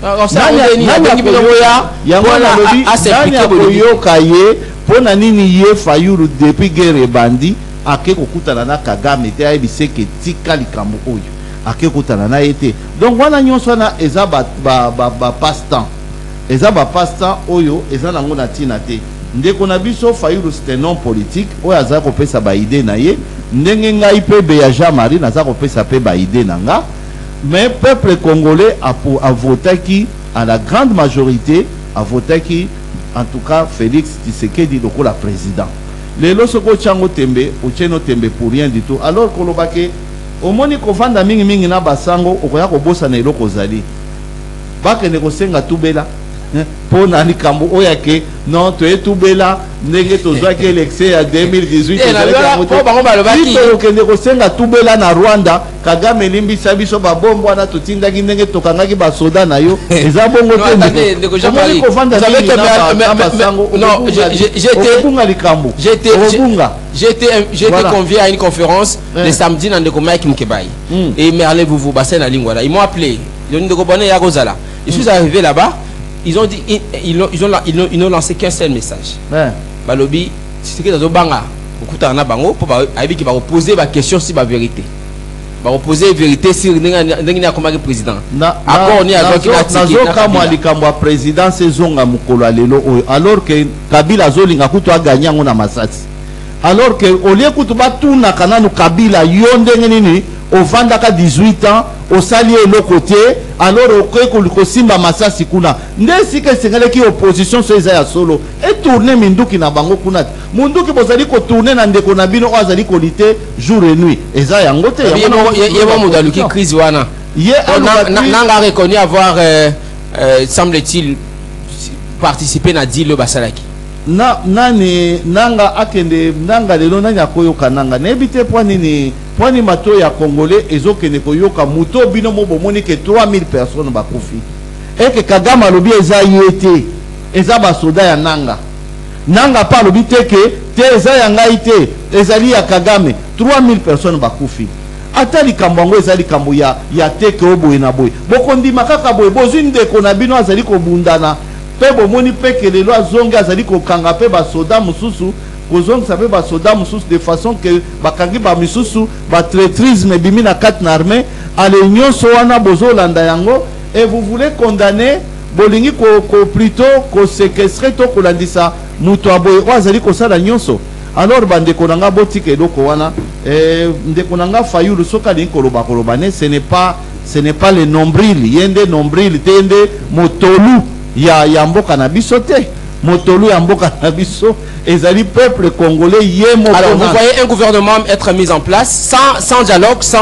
Alors ça il y a nini ye Fayulu depuis guerre bandi ake kokutana na Kagame te ayebise ke tika likambo oyo ake kokutana na été. Donc wana nyonso na eza ba passe-temps. Eza ba passe-temps oyo eza nango na tina te. Ndeko na biso Fayulu c'est un homme politique oyo aza ko pesa ba idée na ye. Ndenge ngai pe beya Jean-Marie naza ko pesa pe ba idée nanga mais peuple congolais a voté qui à la grande majorité a voté qui en tout cas Félix Tshisekedi lokola président lelo soko chango tembe ocheno tembe pour rien du tout alors kolobake omoni ko vanda mingi na basango okoya ko bosa na eloko zali bakene ko senga tubela pour nani kambo oyake non to etubela ndenge tozwa ke élection ya 2018 ko senga tubela na Rwanda Kagame limbisa biso ba bombo na tutindaki ndenge tokangaki ba soda na yo eza bongo te j'étais convié à une conférence le samedi dans Ndeko Mike Mkebai et Merle vous bassin na lingwala ils m'ont appelé Ndeko Bonne ya Gozala je suis arrivé là-bas. Ils ont dit, ils n'ont lancé qu'un seul message. Balobi, c'est que dans le banga, beaucoup de bango pour qui va poser la question sur la vérité. ba opposer vérité sur ndenge comme président accord ni avec nazoka mwa likambo ya président sezonga mukolo lelo oyo alors que Kabila zolinga kutu aganya ngo na Masasi alors que au lieu kutu batuna kananu Kabila yo ndenge nini ovandaka 18 ans au sali le côté alors ko simba Masasi kuna ndesi ke sengale ki opposition so eza ya solo et tourner minduki na bango kuna munduki bozali ko tourner na ndeko na bino azali ko lité jour et nuit eza yango te yeba mudaluki crise wana nanga reconnu avoir semble-t-il participé na dit le basalaki nani nanga akende nanga lelo nani akoyoka nanga nebite pwani mato ya congolais ezokende koyoka muto bino mo bomoni ke 3000 personnes bakufi eke Kagame lobi eza yete eza basoda ya nanga pa lobi teke te eza ya ngai te ezali ya Kagame 3000 personnes bakufi ata likambo yango eza likambo ya teke oboye na boye bokondima kaka boye bozwi ndeko na bino azali kobundana pe bomoni peke lelo azongi azali kokanga pe basoda mususu kozongisa pe basoda mususu de façon que bakangi ba misusu ba traîtrisme bimi na kati na armée ale nyonso wana bozolanda yango et vous voulez condamner bolingi plutôt ko séquestrer to kolandisa muto aboye azali kosala nyonso alors bandeko nanga botika eloko wana ndeko nanga Fayulu soka lingi koloba ne ce n'est pas le nombril yende nombril tende motolu ya mboka na biso te motolu ya mboka na biso ezali peuple congolais yemo. Alors vous voyez un gouvernement être mis en place sans dialogue, sans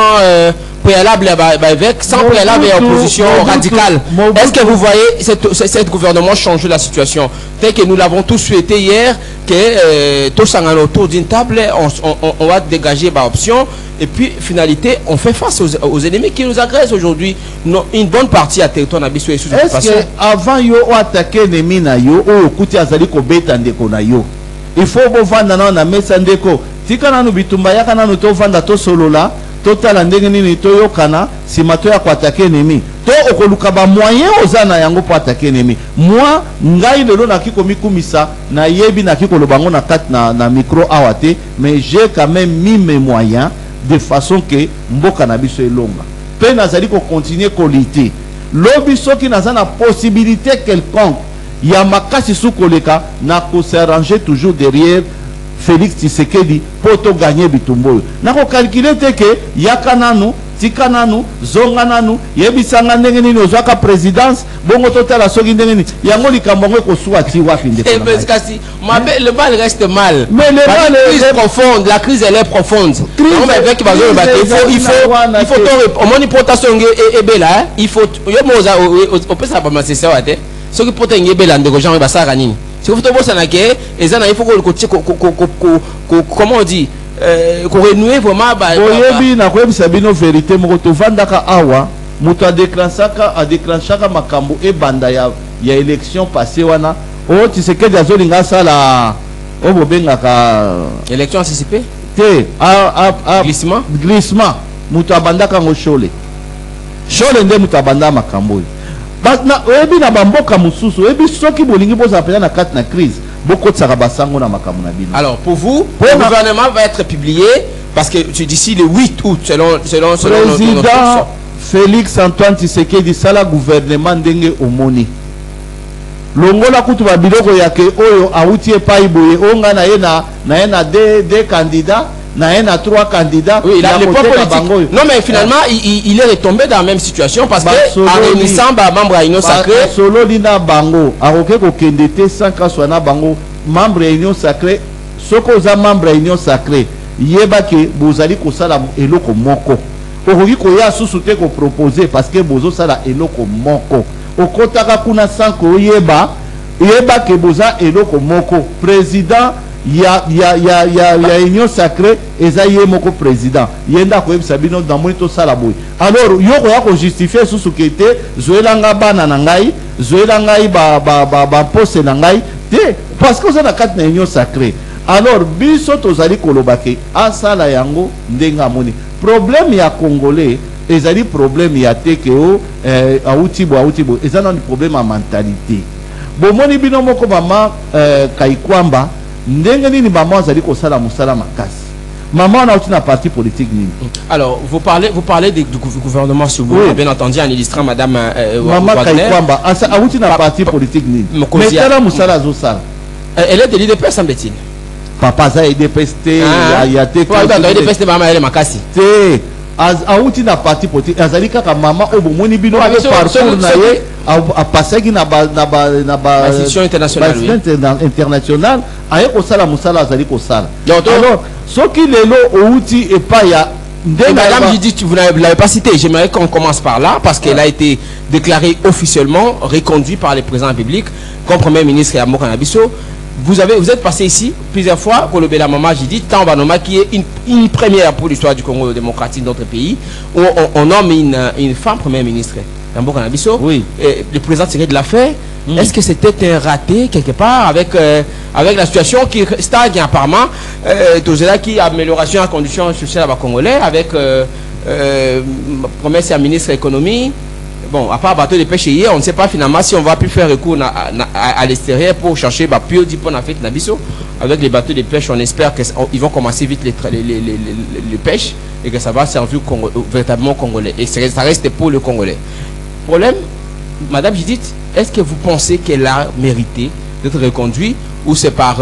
préalable avec, sans préalable et opposition radicale. Est-ce que vous voyez cet gouvernement changer la situation tel que nous l'avons tous souhaité hier, que tous autour d'une table on va dégager par option et puis finalité on fait face aux ennemis qui nous agressent aujourd'hui. Une bonne partie à territoire nabiso est sous occupation. Est-ce que avant yo attaquer ennemi na yo o kuti azali ko beta ndeko na yo il faut bovanda na mesa ndeko tika nanu bitumba yaka nanu to vanda to solola totala ndenge nini to yokana sima to ya ko attaquer ennemi to okoluka ba moyen ozana yango po attaquer ennemi moi ngai lelo na kiko mikumisa na yebi na kiko lobango na kat na micro awate mais j'ai quand même mis mes moyens de façon que mboka na biso elonga pe nazali ko continuer ko lutter lobi soki nazana possibilité quelconque ya makasi sukoleka na ko s'arranger toujours derrière Félix Tshisekedi pour to gagner bitumbo na ko calculer te ke yakananu tikananu zongananu yebisanga ndenge nini ozwaka présidence bongo totala soki ndenge nini yango likambo ngo ko swati wapi ndeko le mal reste mal mais le mal est profonde, la crise elle est profonde il faut au moins importation et bela il faut yo moza au pesa ba masesa wate soki poto ngebela ndeko Jean basara nini c'est faut bossa na ke ezana il faut comment on dit ko renouer vraiment oyebi na koyebisa bino vérité moko tovandaka awa muto déclenchaka makambo ebanda ya élection passé wana o Tshisekedi azolinga sala o bobengaka élection anticipée te glissement muto abandaka ngo shole nde muto abanda makambo na oyebi na bamboka mususu oyebi soki bolingi boza pena na kati na crise bokotsaka basango na makambo na bino. Alors pour vous le gouvernement va être publié parce que d'ici le 8 août selon président Félix Antoine Tshisekedi sala gouvernement ndenge omoni longola kutu ba biloko yake oyo awuti epai boye onga na ye na deux candidats na un à 3 candidats. Oui, il a les politiques. Non, mais finalement, il est retombé dans la même situation parce que en réunissant membre à Union Sacrée. Solo Lina Bango, a Rokeko Kendete, 5 ans soit Bango, membre à Union Sacrée, Sokoza membre à Union Sacrée, Yebake, Bozali Kosala Eloko Moko. Orogi Koya Sousute ko proposer parce que Bozo Sala Eloko Moko. Okotaka Kuna Sanko Yeba ke Boza Eloko Moko. Président. Ya Union Sacrée ezaye moko président yenda ko yebisa bino dans monito salaboy alors yoko ya ko justifier sous kete zoelanga bana na ngai zoelanga ba pose na ngai te parce que na kat na Union Sacrée alors biso tozali kolobake asala yango ndenga moni problème ya congolais ezali problème ya tekeo autibo ezana ni problème ya mentalité bomoni bino moko mama Kaikwamba ndenge nini mama azali kosala musala makasi maman on a aussi un parti politique nini. Alors vous parlez du gouvernement sur vous, bien entendu en illustrant madame maman Kaikwamba a aussi un parti politique nini. Mais tala musala zo sala. Elle est de l'IDPS semble-t-il. Papa ça IDPS il y a te quoi dans IDPS maman elle est makasi. A outi na parti politique azali kaka mama obomoni bino parcours na ye a passé ki na ba institution internationale aye ko sala musala azali ko sala. Alors soki lelo outi et pas ya madame Judith, vous ne l'avez pas cité, j'aimerais qu'on commence par là parce qu'elle a été déclarée officiellement reconduite par le président public comme premier ministre à Mokanabiso. Vous êtes passé ici plusieurs fois, Kolobela Mama Judith, Tambanoma, qui est une première pour l'histoire du Congo démocratique de notre pays, où on nomme une femme première ministre. Oui. Le président tiré de l'affaire. Est-ce que c'était un raté quelque part avec la situation qui stagne apparemment, qui amélioration en conditions sociales à Congolais, avec promesse à ministre de l'économie. Bon, à part bateau de pêche hier, on ne sait pas finalement si on va plus faire recours à l'extérieur pour chercher plus de fait Nabiso. Avec les bateaux de pêche, on espère qu'ils vont commencer vite les pêches et que ça va servir véritablement Congolais. Et ça reste pour le Congolais. Problème, Madame Judith, est-ce que vous pensez qu'elle a mérité d'être reconduite ou c'est par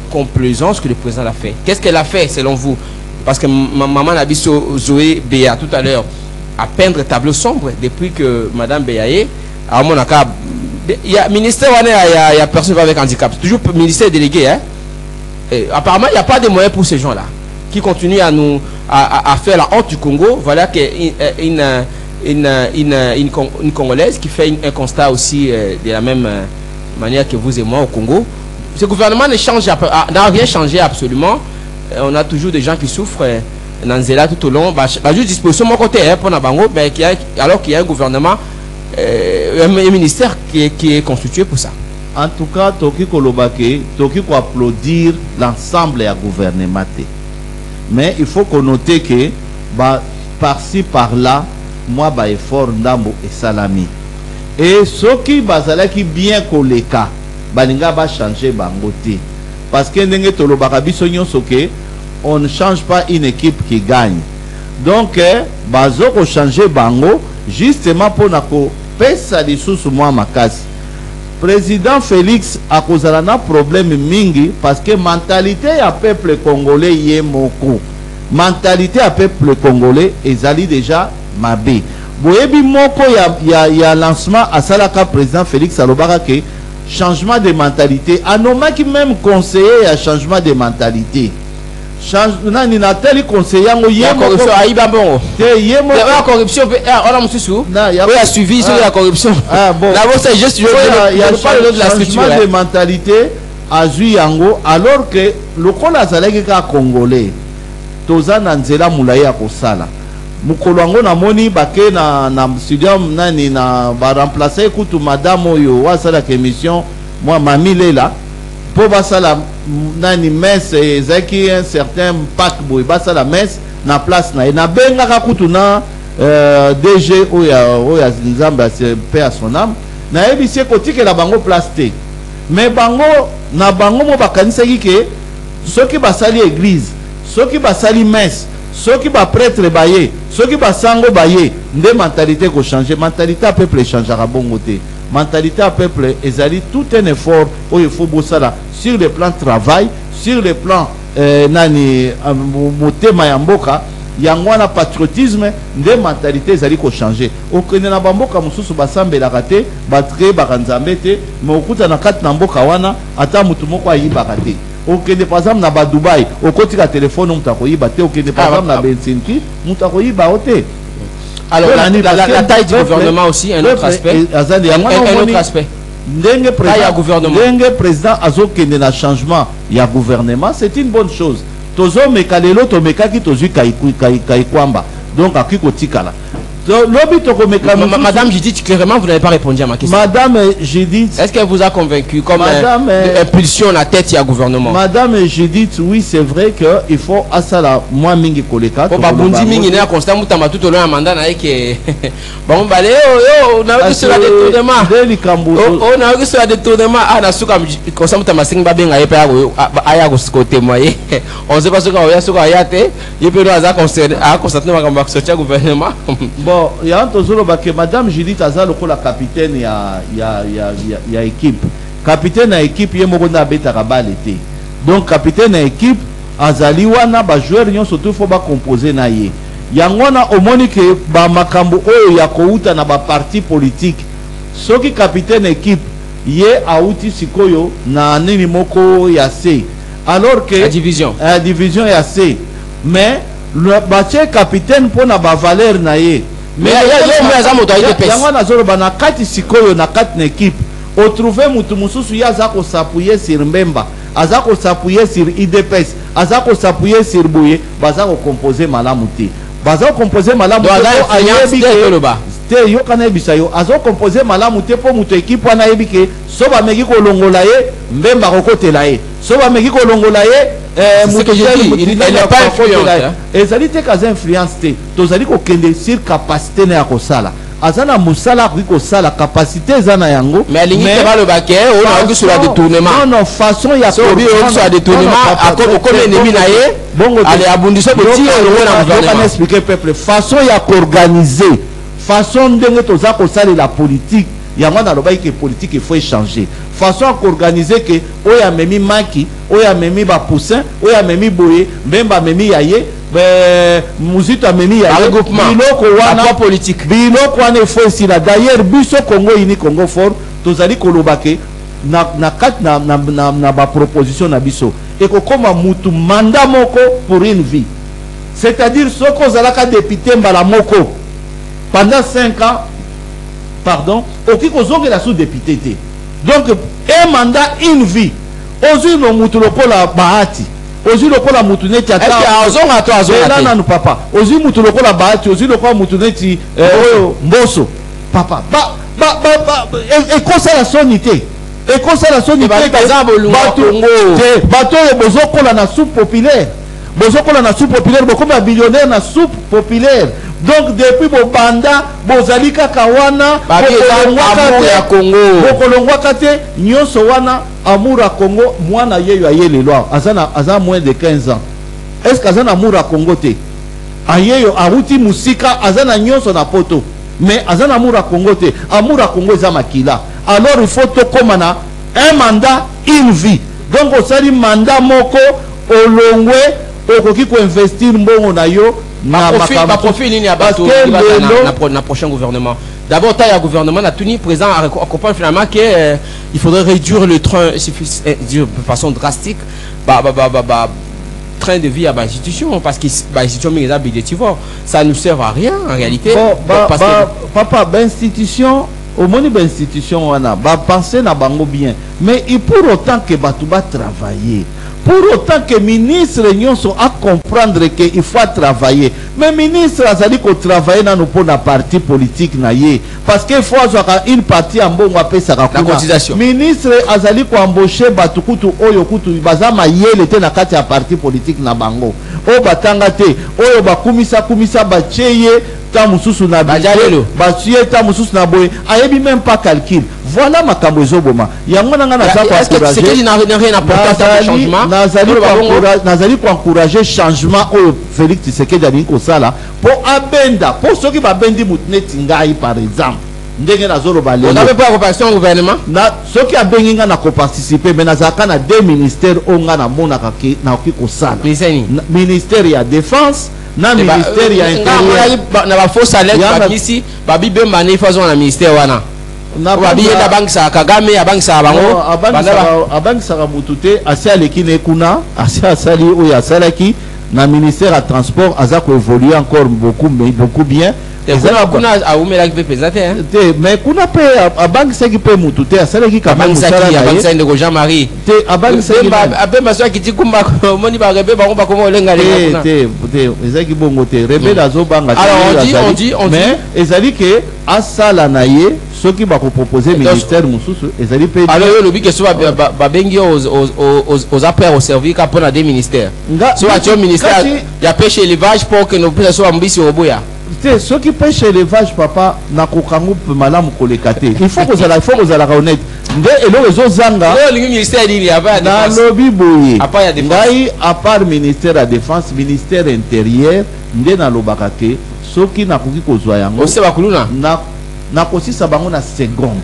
complaisance que le président l'a fait? Qu'est-ce qu'elle a fait selon vous? Parce que maman Nabiso Zoé Béa tout à l'heure à peindre tableau sombre depuis que Madame Béaye à mon cas il y a ministère il y a personne avec handicap, toujours ministère délégué hein? Et apparemment il n'y a pas de moyens pour ces gens là qui continuent à faire la honte du Congo. Voilà qu'une Congolaise qui fait un constat aussi de la même manière que vous et moi au Congo. Ce gouvernement n'a rien changé absolument. On a toujours des gens qui souffrent Nanzela tout au long, juste disposition de mon côté pour Nabango, mais alors qu'il y a un gouvernement, un ministère qui est constitué pour ça. En tout cas, Toki Kolobake, Toki ko applaudir l'ensemble du gouvernement. Mais il faut qu'on note que par-ci par-là, moi effort ndambo et salami. Et ceux qui bazalaki bien koleka, balinga ba changer bangote. Parce que ndenge tolobaka biso nyonso ke on ne change pas une équipe qui gagne. Donc, bazo ko changer bango justement pour nako pesa lisusu mwa makasi. Président Félix a causé un problème mingi parce que mentalité à peuple congolais yé moko. Mentalité à peuple congolais ezali déjà mabé. Boyebi moko ya lancement à salaka président Félix alobaka ke changement de mentalité. Anoma qui même conseiller à changement de mentalité. Nani na teli conseiller ngo yé corruption aïba bongo. La corruption on a mususu. Il a suivi sur la corruption. Ah bon. Là c'est juste il y a pas de la structure de mentalité à Zuyango alors que le kola zalaki ka congolais. Toza na nzela mulayi ya kosala. Mukolo ngo na moni bake na studio nani na ba remplacer kutu madame oyo wa sala émission moi mami lela pour basala nani messe ezaki un certain pack boy basala messe na place na benga kutu na DG oya nzamba c'est paix à son âme na ebisi kotike la bango place te mais bango na bango mo bakanisaki ke soki basali église soki basali messe soki ba prêtre baye soki basango baye nde mentalité ko changer mentalité à peuple changera bongo te mentalité à peuple ezali tout un effort où il faut bosser là sur le plan travail sur le plan nani motema ya mboka yango na patriotisme nde mentalité ezali ko changer okene na bamboka mususu basambela kate batre bakanzambe te mais okuta na kati na mboka wana ata mutu moko ayibaka te okende par exemple na ba Dubai okotika téléphone mutu akoyiba te okende par exemple na Helsinki mutu akoyiba ote. Alors la taille du gouvernement aussi un autre aspect. Un autre aspect. Ndenge président azokende na changement ya gouvernement c'est une bonne chose. Tozo mekalelo to mekaki tozu kaikwamba donc akiko tikala. Madame Judith, clairement, vous n'avez pas répondu à ma question. Madame Judith, est-ce qu'elle vous a convaincu comme impulsion la tête du gouvernement? Madame Judith, oui, c'est vrai qu'il faut à ça la moi mingi koleka. Bon, Babundi mingi n'est constat mutama tout au long mandat na que bon balé on a vu cela détournement. On a vu cela détournement ah na suka constat mutama singa benga yepa aya ko témoigner. On sait pas ce qu'on a sur ayate, il peut nous avoir constaté ma sortie gouvernement. Bon, il y a un toujours que Madame Judith Azal la capitaine il y a équipe. Capitaine à équipe il y a mon beta rabal été. Donc capitaine à équipe Azali wana ba joueur nyon surtout faut ba composer na ye. Yangona omoni que ba makambo oyo ya kouta na ba parti politique. Soki capitaine équipe ye auti sikoyo na nini moko ya C. Alors que la division ya C. Mais le bâtiment capitaine pour na ba valeur na ye. Mais il y a na kati sikoyo na kati équipe. O trouver mutu mususu ya zako s'appuyer sur Mbemba, azako s'appuyer sur IDPS, azako s'appuyer sur Bouye, bazako composer malamu te. Bazako composer malamu te yo kana bisa yo azako composer malamu te po mutu équipe wana yebike so ba meki ko longola ye Mbemba ko kotela ye. So ba meki ko longola ye mutu il n'est pas influent. Ezali te kaza influence te. Tozali ko kende sur capacité na ko sala. Azana musala ko sala capacité zana yango mais l'ingi pas le baquet on a sur la détournement non façon ya sur la détournement comme ennemi na ye bongo allez abundiso petit on va expliquer peuple façon ya organiser façon ndenge toza ko sala la politique yango na loba que politique il faut échanger façon à organiser que oya memi maki oya memi ba poussin oya memi boye Mbemba memi yaye muzito ameni ya biloko wana politique biloko wana faut ici là d'ailleurs biso Congo ini Congo fort tozali kolobake na kat na ba proposition na biso et ko koma mutu mandat moko pour une vie c'est-à-dire soko zalaka député mbala moko pendant 5 ans pardon oki ko zonge la sous-député te donc un mandat une vie ozu no mutu lokola bahati ozu lokola mutu neti ata azonga to azonga nanu papa ozu mutu lokola bahati ozu lokola mutu neti oyo mboso papa et kosala sonité et kosala sonité bato bozokola na soupe populaire bozokola na soupe populaire bokoba billionnaire na soupe populaire donc depuis bobanda bozali kaka wana bokolongwaka te nyonso wana amour à Congo mwana yeyo ayelelwa azana moins de 15 ans est-ce que azana amour à Congo te ayeyo aruti musika azana nyonso na poto mais azana amour à Congo te amour à Congo eza makila alors il faut to komana un mandat une vie donc osali mandat moko olongwe okoki ko investir mbongo na yo na profil nini abato na prochain gouvernement. D'abord taille gouvernement a tenu présent à comprendre finalement que il faudrait réduire le train de façon drastique train de vie à l'institution parce que l'institution ça ne sert à rien en réalité. Papa institution au moins institution on a penser na bango bien mais il pour autant que batuba travailler pour autant que ministre nyonso à comprendre que il faut travailler mais ministre azali ko travailler na pour na parti politique na ye parce que faut avoir une partie en bon apesa ka cotisation ministre azali ko embaucher batukutu oyo kutu bazama yele te na kati ya parti politique na bango o batanga te oyo bakumisa bacheye ta mususu na bajalelo bacheye ta mususu na boye ayebi même pas calcul voilà makambo ezoboma yango nanga na za ko encourager c'est n'a rien apporté à changement nazali ko encourager changement au Félix Tshisekedi ali ko sala pour abenda pour ceux qui ba bendi mutneti ngai par exemple ndenge na zolo balelo on avait pas coopération au gouvernement na ceux qui a bengi nga na ko participer mais nazaka na deux ministères onga na mona ka na ko sala ministère ya défense na ministère ya intérieur na ba faux salaire ba misi ba bibe mani façon na ministère wana na ba biye na banque sa Kagame ya banque sa bango abangi sa mutute asi alekine kuna asi asali o ya salaki na ministère à transport azako évoluer encore beaucoup bien mais kuna pe abangisaki pe mutu te asalaki kama abangisaki ndeko Jean-Marie te abangisaki abemba so akiti kumba moni ba rebe ba komo olenga lenga te ezaki bongo te rebe dazo banga alors on dit mais ezali ke asala na ye soki ba ko proposer ministère mususu ezali pe alors yo lobi ke so ba bengi aux affaires au service ka pona des ministères so ati au ministère ya pêche élevage pour que nos pêcheurs soient mbisi oboya te soki pêche élevage papa na kokango malamu koleka te il faut que la honnête nde elo ezozanga le ministère dit ya na lobby boye ngai à part ministère de défense ministère intérieur nde na lobaka ke soki nakoki kozwa yango ose bakuluna na kosisa bango na seconde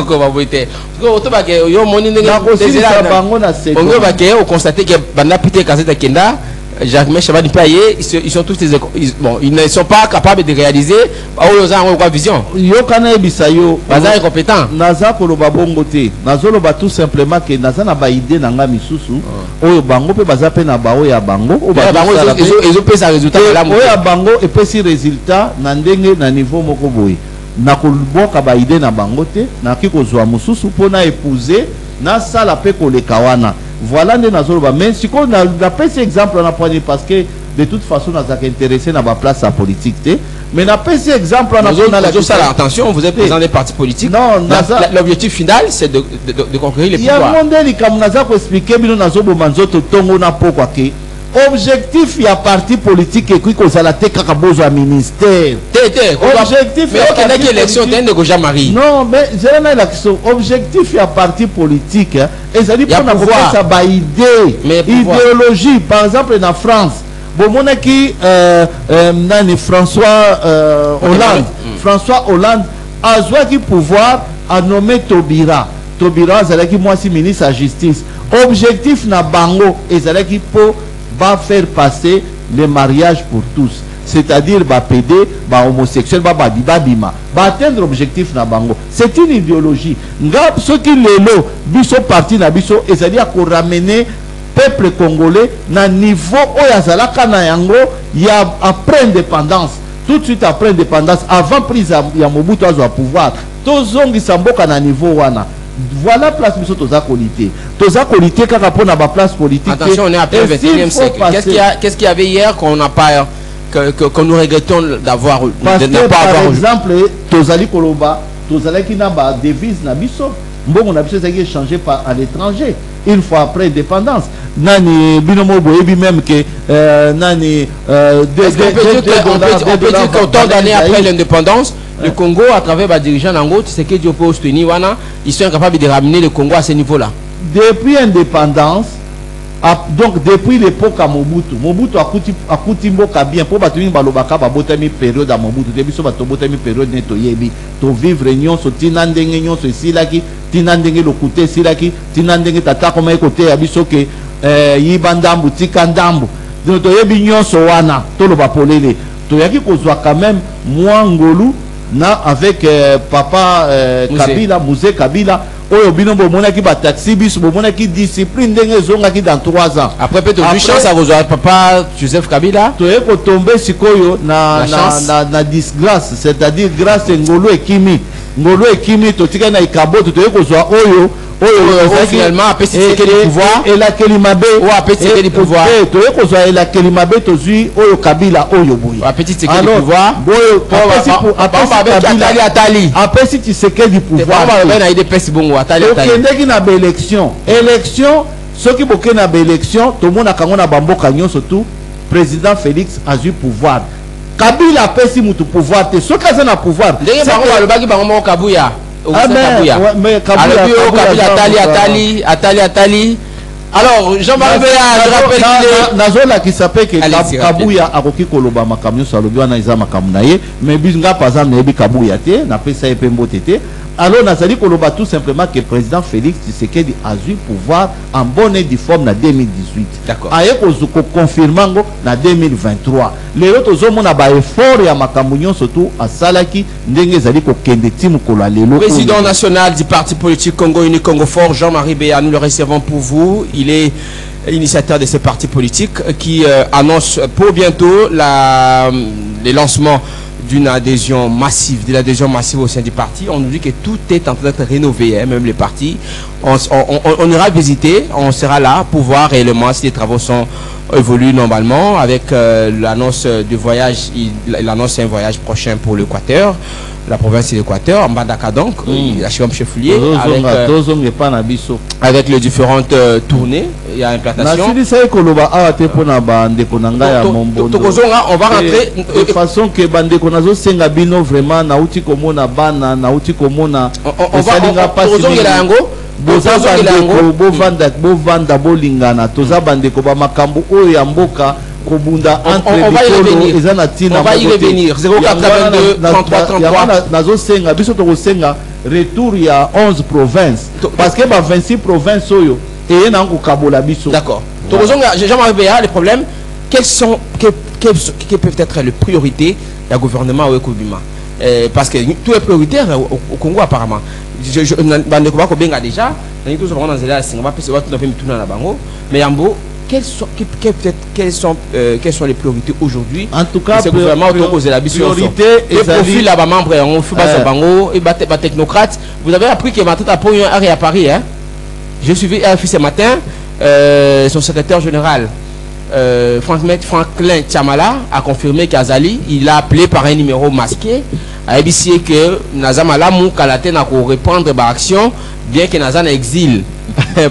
ko baboite ko to ba ke yo moni ndenge na kosisa bango na seconde on va ke o constater que banda pité kaseta kenda Jacques Chabani Paye, ils sont tous ils ne sont pas capables de réaliser quoi vision. Yo kana bisayo baza incompétent. Naza koloba bongo te. Nazolo ba tout simplement que naza na ba idée na nga misusu. Oyo bango pe baza pe na bao ya bango. O ba bango ils ont fait ça résultat la mo. Oyo bango et pe si résultat na ndenge na niveau moko boye. Na koloboka ba idée na bango te, na kiko zwa mususu pona épouser na sala pe koleka wana. Voilà les nazoloba mais si on a pris exemple on a pris parce que de toute façon on a intéressé dans la place à politique mais on a pris exemple on a la attention vous êtes président des partis politiques non l'objectif final c'est de conquérir les pouvoirs il y a un monde comme naza ko expliquer bino nazobo manzoto tongo na poko ke objectif il y a parti politique et qui cause la tête kaka bozo à ministère objectif mais aucun qui élection de Jean-Marie non mais j'ai une élection objectif il y a parti politique et ça dit pour avoir sa ba idéologie par exemple en France bon mon qui nani François Hollande a joué qui pouvoir a nommé Tobira zalaki moi si ministre à justice objectif na bango et zalaki pour va faire passer le mariage pour tous, c'est-à-dire va PD, va homosexuel, va bima, va atteindre l'objectif na bango. C'est une idéologie. Nga ce qui lelo biso parti na biso, c'est-à-dire qu'on ramener peuple congolais na niveau oyazala kana yango ya après indépendance. Tout de suite après indépendance, avant prise ya Mobutu à pouvoir, tozongi samboka na niveau wana. Voilà place biso toza qualité kaka pona ba place politique. Attention, on est après le 21e siècle. Qu'est-ce qu'il y avait hier qu'on n'a pas que nous regrettons d'avoir par exemple tozali koloba tozali ki na ba devise na biso mbongo na biso ezaki échangé par à l'étranger une fois après indépendance nani binomo boyebi même que nani on peut dire qu'autant d'années après l'indépendance le Congo, à travers les dirigeants Nango, tu sais que Dieu peut ils sont incapables de ramener le Congo à ce niveau-là. Depuis l'indépendance, donc depuis l'époque à Mobutu a coutume bien pour battre balobaka babotami période à Mobutu depuis so batobotami période neto yebi to vivre nyonso tinandenge nyonso silaki tinandenge lokuté silaki tinandenge tata koma ekote abiso ke yibandambu tikandambu donc to yebi nyonso wana to lo bapolele to yaki kozwa quand même moi ngolu na avec papa Kabila Mouzé Kabila oyo bino bomona ki ba taxi bis bomona ki discipline ndenge zonga ki dans 3 ans après peut-être une chance à vous papa Joseph Kabila to eko tomber sikoyo na disgrâce c'est-à-dire grâce ngolo ekimi to tika na ikabo to eko zwa oyo finalement après c'est quel pouvoir et la kelimabe ou après c'est quel pouvoir to eko zwa et la kelimabe to zui oyo Kabila oyo boy après c'est quel pouvoir boyo après si tu sais quel pouvoir okendeki na élection soki boke na élection tomona kango na bamboka nyonso tout président Félix a eu pouvoir Kabila apesi mutu pouvoir te soki aza na pouvoir ndenge bango balobaki bango moko Kabuya Atali alors Jean-Marie je rappelle qu'il est nazola qui s'appelle que Kabuya akoki koloba makamyo salobi wana eza makamyo na ye mais bisinga par exemple na yebi Kabuya te na pesa epe mbote te alors nazali koloba tout simplement que président Félix Tshisekedi a eu pouvoir en bonne et due forme en 2018 d'accord aye ko confirmango na 2023 lelo tozomona ba effort ya makambo nyonso surtout à salaki ndenge ezali ko kende timu kola lelo président national du parti politique Congo Uni Congo Fort Jean-Marie Béa, nous le recevons pour vous. Il est initiateur de ce parti politique qui annonce pour bientôt le lancement d'une adhésion massive, de l'adhésion massive au sein du parti. On nous dit que tout est en train d'être rénové, hein, même les partis. On ira visiter, on sera là pour voir réellement si les travaux sont évoluent normalement. Avec l'annonce du voyage, il annonce un voyage prochain pour l'Équateur, la province de l'Équateur, en Mbandaka donc, la chef-lieu, avec les différentes tournées et implantations. On va rentrer de façon que Bandekonazo senga bino vraiment nauti komona bana nauti komona on va bovanda bolingana toza bandeko ba makambo oyo ya mboka kobunda entre bikolo ezana tina. On va y revenir. 082 33 33 nazo senga biso to senga retour ya 11 provinces parce que ba 26 provinces oyo et na ko kabola biso. D'accord. Tozonga jamais les problèmes. Quelles peuvent être les priorités du gouvernement au Ekobima? Parce que tout est prioritaire au Congo apparemment. Déjà, mais Yambo, quelles sont les priorités aujourd'hui? En tout cas, ce gouvernement la priorité et profil là-bas membre on fait bango et technocrate. Vous avez appris que Matou a eu un arrêt à Paris, hein? Je suis RFI ce matin, son secrétaire général. Franklin Tchamala a confirmé qu'Azali, il a appelé par un numéro masqué a dit que Nazamala Moukalate n'a qu'à répondre à l'action bien que Nazan exil.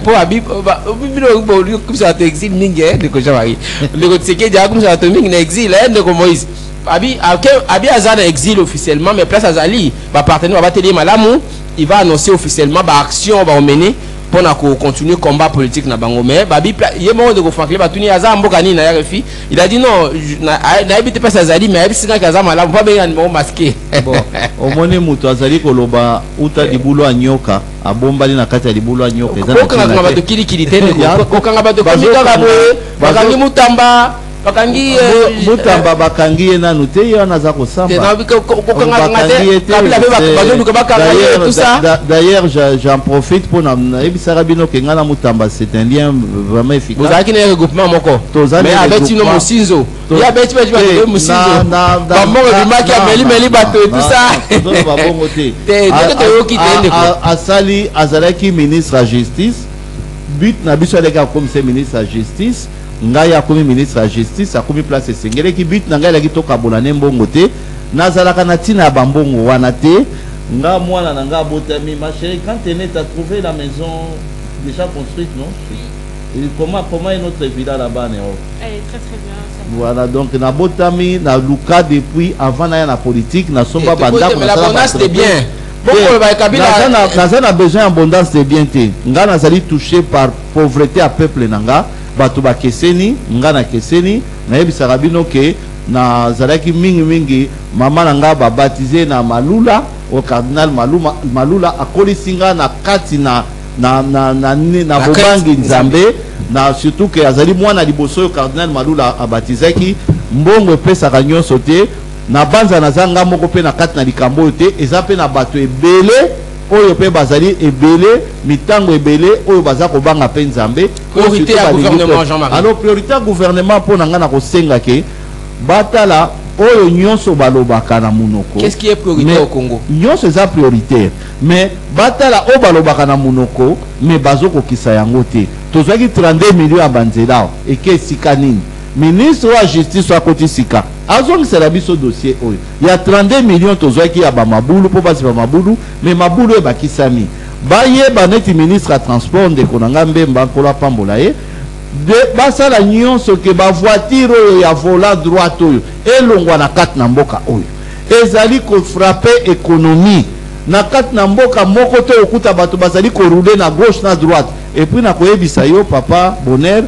Pour Habib, comme ça exil, Ningue, de Kojamari. Le Kotseke, comme ça exil, de Moïse. Abi Azan exil officiellement, mais place Azali, va partenaire, va télé Malamou, il va annoncer officiellement l'action va mener. Pour continuer le combat politique na bango mais babi il est mort de Franklin batuni aza mbokani na RFI il a dit non na habite pas Azali mais habite singa kaza malamu pas bien numéro masqué. Bon au moni muto Azali koloba uta dibulo anyoka abombali na kati ya dibulo anyoka ezana ko kanga bato kili tene ko kanga bato komika kabwe bakangi mutamba bakangi mutamba bakangi na nute yo naza ko samba d'ailleurs j'en profite pour na ebisarabino ke ngana mutamba c'est un lien vraiment efficace. Vous avez qui un regroupement moko mais avec une Mosinzo il y a beti Mosinzo ba mongo bimaki ameli bato tout ça asali azalaki ministre à justice but na biso aleka comme c'est ministre à justice ngai akomi ministre à justice akomi place esengele ki but na ngai laki tokabola ne mbongo te nazalaka na tina ya bambongo wana te nga mwana na nga botami ma chérie quand tu as trouvé la maison déjà construite non comment est notre villa là-bas Néo? Elle est très très bien. Voilà donc na botami na luka depuis avant na ya politique na somba banda mais l'abondance c'était bien. Naza na besoin d'abondance de bien te nga nazali touché par pauvreté à peuple nanga bato ba keseni nga na keseni na yebisaka bino ke na zalaki mingi mama nanga ba baptisé na Malula au cardinal Malula akolisinga na kati na bobangi nzambe na surtout que azali mwana liboso au cardinal Malula abatizaki mbongo pesaka nyonso te na banza na zanga moko pe na kati na likambo te eza pe na bato ebele oyo pe bazali ebele mitango ebele oyo baza ko banga pe nzambe priorité à gouvernement Jean-Marie. Alors priorité à gouvernement pour nanga na ko senga ke batala oyo nyonso balobaka na munoko. Qu'est-ce qui est prioritaire au Congo? Nyonso eza prioritaire mais batala o balobaka na munoko mais bazoko kisa yango te tozaki 32 millions à banzela et que sikanini ministre wa justice wa koti sika azongisela biso dossier oyo ya 32 millions tozwaki ya bamabulu po basi bamabulu mais mabulu e bakisami bayeba neti ministre ya transport ndeko na nga Mbemba nkola pambola ye de basala nyonso ke bavoiture oyo ya volant droite oyo elongwa na kati na mboka oyo ezali kofrape économie na kati na mboka moko to okuta bato bazali korule na gauche na droite et puis na koyebisa yo papa Bonheur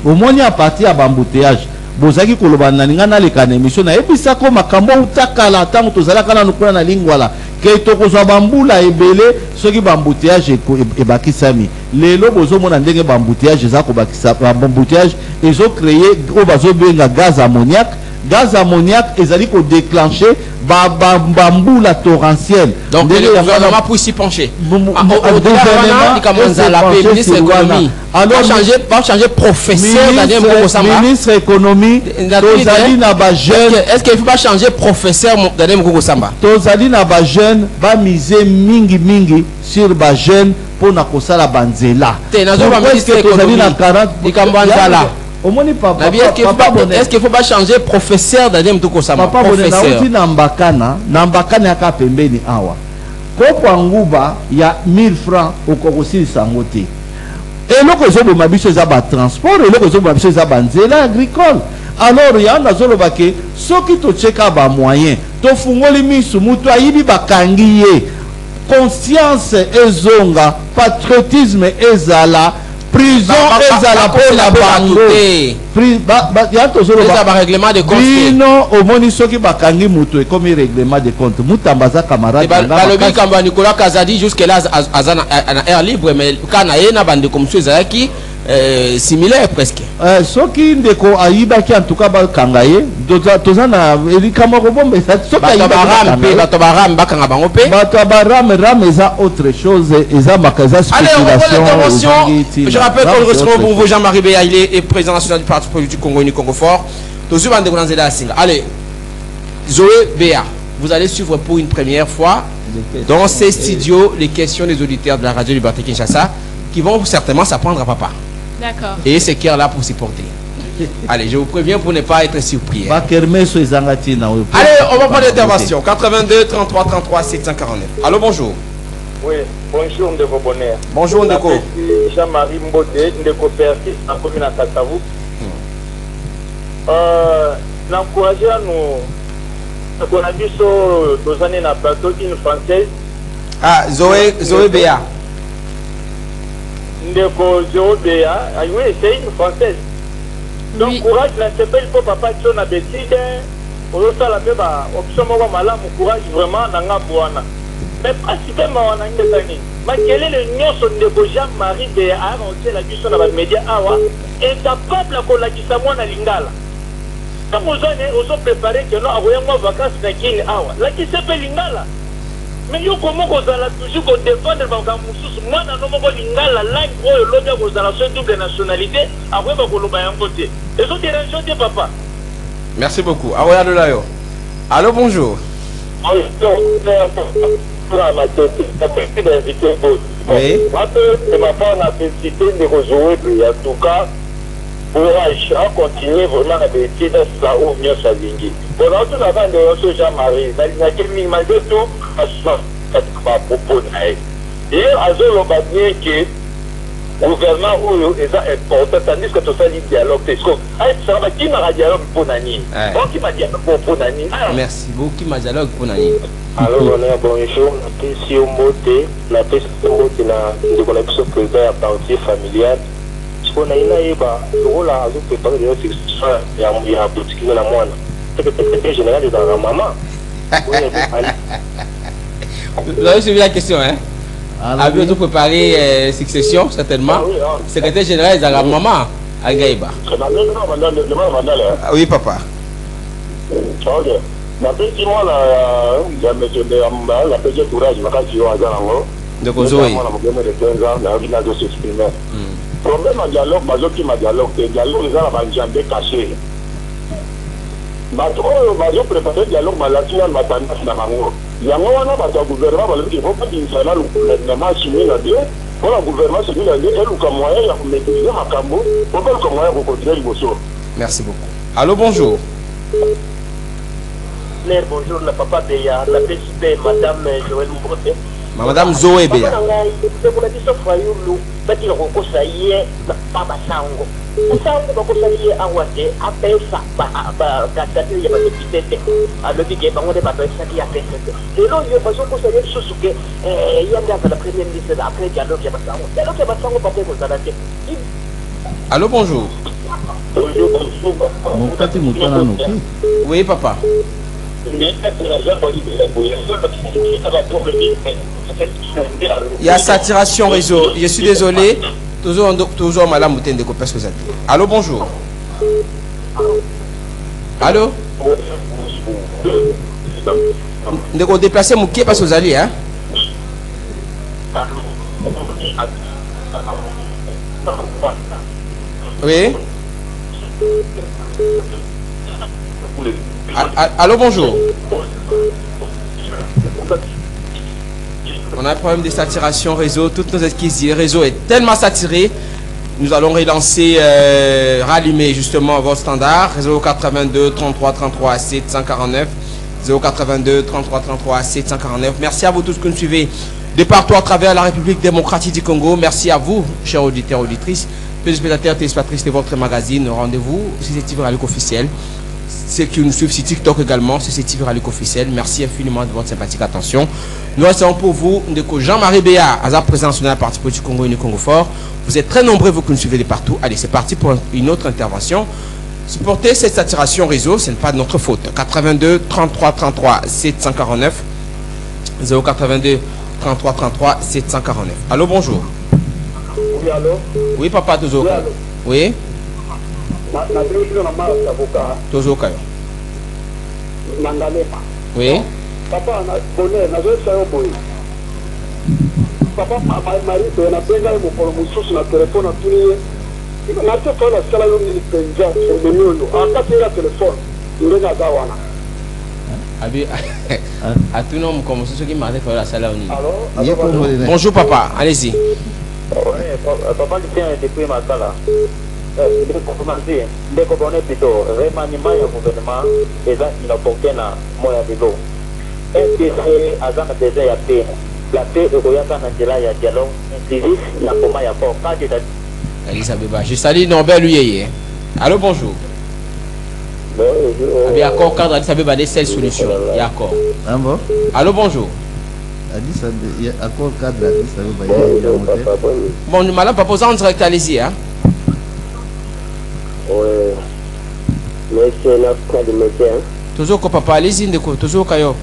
au moins à partir à bambouteillage bozaki koloba na ninga na leka na émission na ebisa ko makambo utakala tango tozala kana nokula na lingwala ke tokozwa bambula ebele soki bambouteillage ebakisami lelo bozomona ndenge bambouteillage za ko bakisa bambouteillage ezo créer o bazo benga gaz ammoniaque gaz ammoniaque ezali ko déclencher bambula torrentielle. Donc le gouvernement peut s'y pencher. Alors changer professeur ministre économie tozali na ba jeune. Est-ce qu'il faut pas changer professeur Daniel Mukoko Samba? Tozali na ba jeune ba miser mingi sur ba jeune pour na kosala banzela. Est-ce que tozali na 40 ikambanzala? Est-ce qu'il faut pas changer professeur Daniel Mukoko Samba? Papa bonena nambakana yaka pembeni awa. Kopo nguba ya 1000 francs okokosilisa ngo te. Eloko ezoboma biso eza ba transport, eloko ezoboma biso eza banzela agricole. Alors ya nazoloba ke soki tocheka ba moyen tofungoli misu mutu ayibi bakangi ye, conscience ezonga, patriotisme ezala, prison ezala pour la bango. Règlement de compte. Bino omoni soki bakangi mutu ekomi règlement de compte. Mutambaza camarade. Balobi kamba Nicolas Kazadi jusque là azana air libre, mais quand na bande comme ça ezaki similaire presque. Soki ndeko ayibaki en tout cas ba kangaye tozana elikama ko bombe soki ayibaki bato baram bakanga bango pe bato baram eza autre chose, eza makaza spéculation. Allez, on reprend l'intervention. Je rappelle qu'on retrouve pour vous Jean-Marie Beya, il est président national du Parti politique Congo Uni Congo Fort. Allez, Zoé Beya, vous allez suivre pour une première fois dans ces studios les questions des auditeurs de la radio Liberté Kinshasa qui vont certainement s'apprendre à papa. D'accord. Et c'est qui est là pour supporter. Allez, je vous préviens pour ne pas être surpris. Allez, on va prendre l'intervention. 82 33 33 749. Allô, bonjour. Oui, bonjour Ndeko Bonheur. Bonjour Ndeko. Jean-Marie Mbote, Ndeko Persis, en commune à Katavou. L'encourager à nous. On a vu nos années dans plateau une française. Ah, Zoé Béa. Ndeko Zoé Béa. Ah oui, c'est une française. Donc, oui. Courage, là, c'est pas il faut papa qui on a décidé. Pour ça, la même option, courage vraiment dans la boana. Mais principalement, on a une année. Mais quel est le nom de Jean-Marie Béa a annoncé la question dans les médias est capable de la question à Lingala. Comme vous avez préparé que nous avons vacances dans King Awa. La question est Lingala. Mais nous, comment vous allez toujours défendre le Bangamoussous? Moi, nous avons Lingala, langue, l'autre, vous allez double nationalité, après, vous allez un côté. Et vous dérangez, papa. Merci beaucoup. Awa de Layo. Allô, bonjour. Oui. Ma part a félicité de rejouer, en tout cas, courage à continuer vraiment la vérité de ça ou mieux ça lingi. Bon, tout avant de ce Jean-Marie, malgré tout, à propos et à ce que le gouvernement est important, tandis que tout ça dit dialogue. Ça va qui m'a dialogue pour Nani? Qui m'a dialogue pour Nani? Merci beaucoup, qui m'a dialogue pour Nani? Alors, bonjour, la PCO Moté, la PCO de la collection président à partie familiale. Ce qu'on a eu, le rôle à préparer des institutions, il y a un politique de la moine. C'est que le secrétaire général est dans la maman. Vous avez suivi la question, hein? Avez-vous préparé succession, certainement? Secrétaire général est dans la maman, à Gaïba. Oui, papa. Ok. La petite moi la petite courage quand tu as de Kozoé. Problème en dialogue, mazo qui m'a dialogue, dialogue les gens ont jamais caché. Mazo préparé dialogue national matana na mango. Yango wana ba gouvernement ba le faut pas dire ça là le gouvernement soumis la Dieu. Pour le gouvernement soumis la Dieu, elle comme moyen ya maîtriser makambo, pour pas comme moyen pour continuer le bosso. Merci beaucoup. Allô, bonjour. Bonjour, la papa Béa, la PCP, madame Joël Mbote. Madame Zoé Béa. Allô, bonjour. Oui, papa. Il y a saturation réseau. Je suis désolé. Toujours Madame Moutende. Allô, bonjour. Allô? Donc on déplace mon pied parce que vous allez, hein? Oui. Allô, bonjour. On a un problème de saturation réseau. Toutes nos excuses, le réseau est tellement saturé. Nous allons relancer, rallumer justement votre standard. Réseau 82 33 33 749. 082 33 33 749. Merci à vous tous que nous suivez de partout à travers la République démocratique du Congo. Merci à vous, chers auditeurs et auditrices, téléspectateurs, téléspectatrices de votre magazine. Rendez-vous sur CCTV Radio officiel. Ceux qui nous suivent sur TikTok également, sur CCTV Radio officiel. Merci infiniment de votre sympathique attention. Nous restons pour vous de Jean-Marie Béa, hasard président national du Parti politique Congo Uni Congo Fort. Vous êtes très nombreux, vous qui nous suivez de partout. Allez, c'est parti pour une autre intervention. Supporter cette saturation réseau, ce n'est pas de notre faute. 82 33 33 749 082 33 33 749. Allô, bonjour. Oui, allô? Oui, papa, toujours. Oui. Toujours. Oui. Papa, papa, Marie, on a besoin de mon téléphone. Bonjour papa, allez-y. Papa, depuis ma sala. Plutôt remaniement du gouvernement et là il a porté na moya niveau. Est-ce que c'est azana déjà ya paix? La paix de Goyaka Nangela ya dialogue inclusif na koma ya port pas de je salue Norbert Luyeye. Allô, bonjour. Il y a accord cadre Addis Abeba des seules solutions. Il y a accord. Allô, bonjour. Il y a accord cadre Addis Abeba. Bon, madame, pas posant en direct, allez-y. Hein? Oui. Mais c'est notre cas de métier. Toujours que papa, allez-y, toujours Kayo.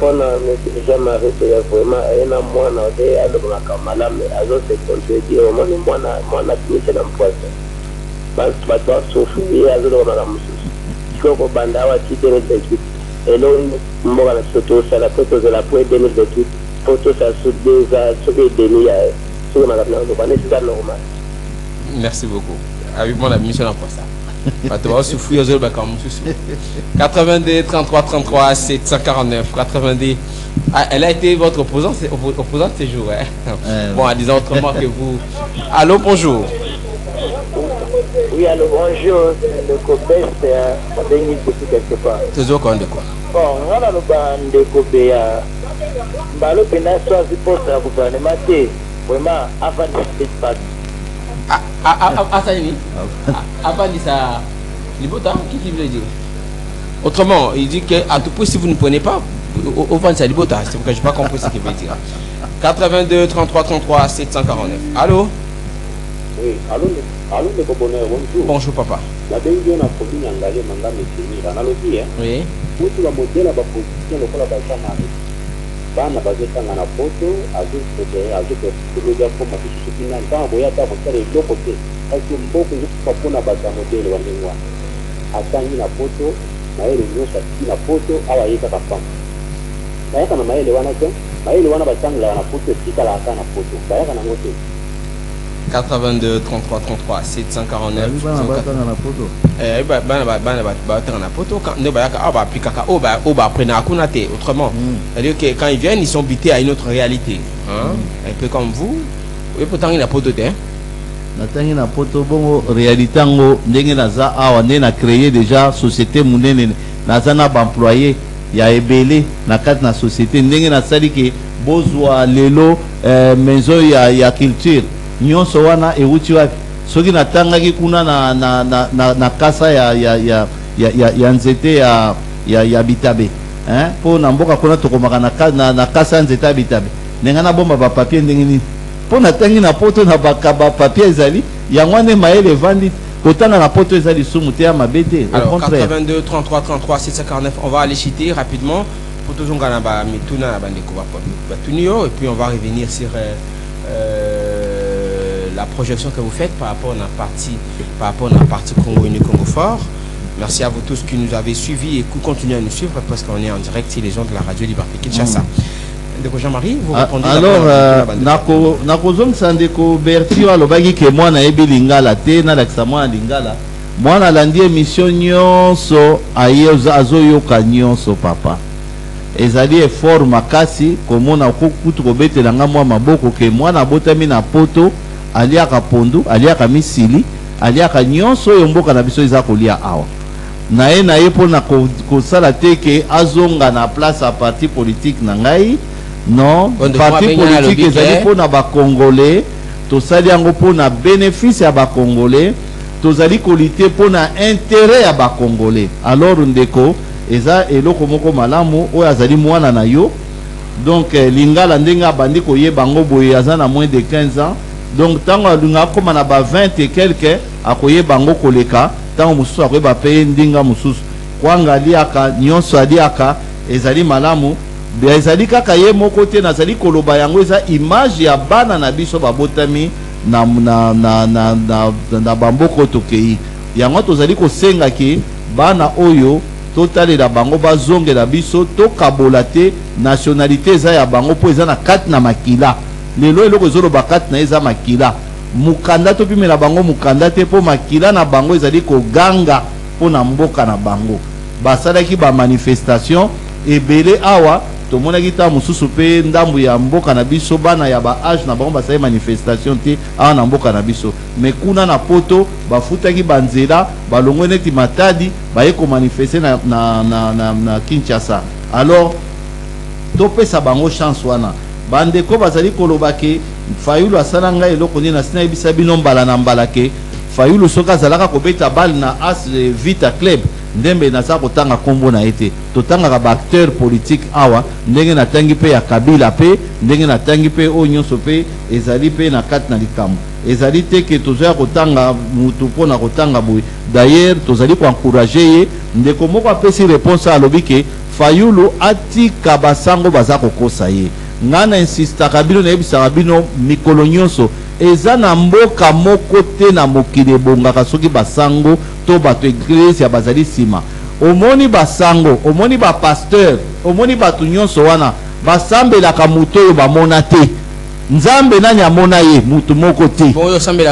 Pendant que jamais arrêté vraiment un mois na de alors na kamala mais alors c'est contredire au moins moi na mise en place parce que souffrir alors na musu ko banda wa ti 2028 et là mboga na soto ça la photo de la pour 2028 photo ça sur des sur des demi sur ma na c'est normal. Merci beaucoup. Avec mon mission en place. 82 33 33 749 82. Elle a été votre opposante ces jours. Hein? Bon, en disant autrement que vous. Allô, bonjour. Oui, allô, bonjour. Le Copé, c'est un dernier quelque part. Toujours quand de quoi? Bon, on a le ban de Copé. Le pénal soit du poste à gouvernement. Vraiment, avant de se passer. Avant de ça, Libota, qui veut dire? Autrement, il dit qu'à tout point, si vous ne prenez pas, au vent de Libota, c'est pourquoi je n'ai pas compris ce qu'il veut dire. 82 33 33 749. Allô? Oui, allô, bonjour. Bonjour, papa. La dernière fois, on a engagé mandat de analogie. Oui. Vous la modèle à la position, le col à la bana bazotanga na poto azoke kuloga koma kisukina ntango boyata kosala eloko te kasi mboko ezokufa mpona bato ya modele wa ndenge wana atangi na poto mayele nyonso atiki na poto awa ye kaka pamba bayaka na mayele wana te mayele wana batangelaka na poto etikalaka na poto bayaka nango te 82 33 33 749 autrement c'est-à-dire que quand ils viennent ils sont butés à une autre réalité un peu comme vous et pourtant il n'a pas de terre natangi na poto bongo réalité ngo ndenge naza awa ndenge na créer déjà société munene naza na ba employé ya ebele na kati na société ndenge na sali ke bozwa lelo maison ya culture nyonso wana euti wapi soki natangaki kuna na kasa ya nzete ya bitabe hein po na mboka kuna tokomaka na kasa ya nzete ya bitabe ndenge na bomba ba papier ndenge nini po natangi na poto na ba papier ezali yango nde mayele evandi kotanga na poto ezali sumu te ya mabete au contraire. 82 33 33 749 on va aller citer rapidement pour toujours ngana ba mituna na bandeko ba tunio et puis on va revenir sur la projection que vous faites par rapport à la partie Congo Uni Congo Fort. Merci à vous tous qui nous avez suivis et qui continuez à nous suivre parce qu'on est en direct si les gens de la radio Liberté Kinshasa. Jean-Marie, vous répondez. Alors, nakozong sandeko Bertio alobaki ke mwana ebi lingala te na lakisa mwana lingala. Mwana landi émission nyonso ayezo azoyoka nyonso papa. Ezali effort makasi komona kutu kobetela nga mwa maboko ke mwana botami na poto aliaka pondu, aliaka misili, aliaka nyonso oyo mboka na biso eza kolia awa. Na ye pona kosala te ke azonga na place a parti politique na ngai. Non, parti politique ezali pona ba Congolais, tosali yango pona bénéfice ya ba Congolais, tozali kolite pona intérêt ya ba Congolais. Alors ndeko eza eloko moko malamu oyo azali mwana na yo. Donc lingala ndenga bandi koyeba ngo boye aza na moins de 15 ans. Donc tango alinga koma na ba 20 et quelques akoyeba ngo koleka, tango mususu akoyeba pe ndinga mususu. Kwanga aliaka nyonso aliaka ezali malamu. Ezali kaka ye moko te nazali koloba yango eza image ya bana na biso babotami na bamboko tokei. Yango tozali kosenga ki bana oyo totalela bango bazongela biso tokabola te nationalité eza ya bango po eza na kati na makila. Lelo eloko ezoloba kati na eza makila. Mukanda topimela bango mukanda te po makila na bango ezali koganga po na mboka na bango. Basalaki ba manifestation ebele awa tomona kita mususu pe ndambu ya mboka na biso bana ya ba age na bango basali manifestation te awa na mboka na biso me kuna na poto bafutaki banzela balongwe neti matadi baye ko manifester na Kinshasa. Alors topesa bango chance wana bandeko bazali koloba ke Fayulu asala ngai eloko nini asina ebisa bino mbala na mbala ke Fayulu soka zalaka kobeta bal na As Vita Club ndembe naza kotanga kombo na ete totanga ba acteur politique awa ndenge na tangi pe ya Kabila pe ndenge na tangi pe o nyonso pe ezali pe na kati na likambo ezali te ke tozoya kotanga mutu pona kotanga boy. D'ailleurs tozali ko encourager ye ndeko moko apesi réponse alobi ke Fayulu atika basango baza kokosa ye ngana insista kabilo na ebisa kabino mikolo nyonso eza na mboka moko te na mokili bongaka soki basango to bato eglise ya bazali sima omoni basango omoni ba pasteur omoni bato nyonso wana basambelaka muto oyo bamona te nzambe nani amona ye mutu moko te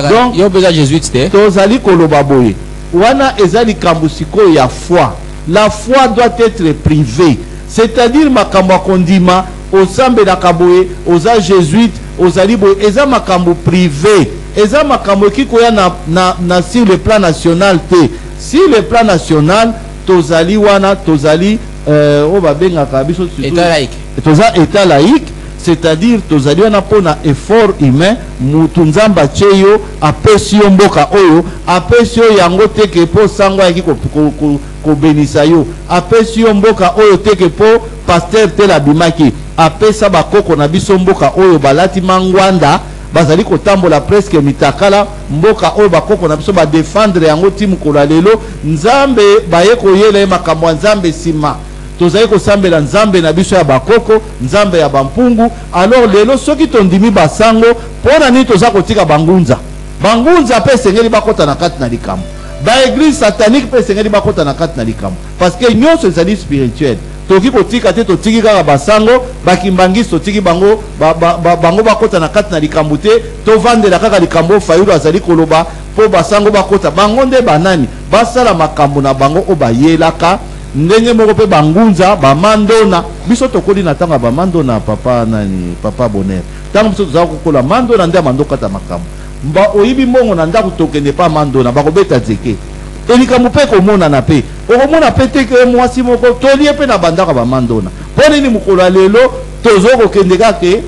donc yo beza jésuite te tozali koloba boye wana eza likambo sikoyo ya foi. La foi doit être privée, c'est-à-dire makambo akondima osambelaka boye oza jésuite ozali boye eza makambo privé eza makambo kikoya na sur le plan national te. Sur le plan national tozali wana tozali o babengaka biso état laïque toza état laïque, c'est-à-dire tozali wana pona effort humain mutu nzamba cheyo apesi yo mboka oyo apesi yo yango teke po sango yaki ko benisa yo apesi yo mboka oyo teke po pasteur tela bimaki apesa bakoko na biso mboka oyo balati mangwanda bazali kotambola presque mitakala mboka oyo bakoko na biso ba défendre yango timu kola lelo nzambe baye koyela makambo nzambe sima tozali kosambela nzambe na biso ya bakoko nzambe ya bampungu. Alors lelo soki tondimi basango pona ni toza kotika bangunza pe sengeli bakota na kati na likambo ba église satanique pe sengeli bakota na kati na likambo parce que nyonso ezali spirituel. Toki kotika te totiki kaka basango bakimbangisi totiki bango bango bakota na kati na likambo te tovandela kaka likambo Fayulu azali koloba po basango bakota bango nde banani basala makambo na bango o bayelaka ndenge moko pe bangunza bamandona biso tokoli na tanga bamandona papa nani papa Bonheur tango biso tozala kokola mandona nde amandoka ta makambo mba oyibi mbongo na ndako tokende pa mandona bakobeta zeke elikambo pe komona na pe okomona pe te ke mwasi moko tolie pe na bandaka bamandona po nini mokolo lelo tozokokende kake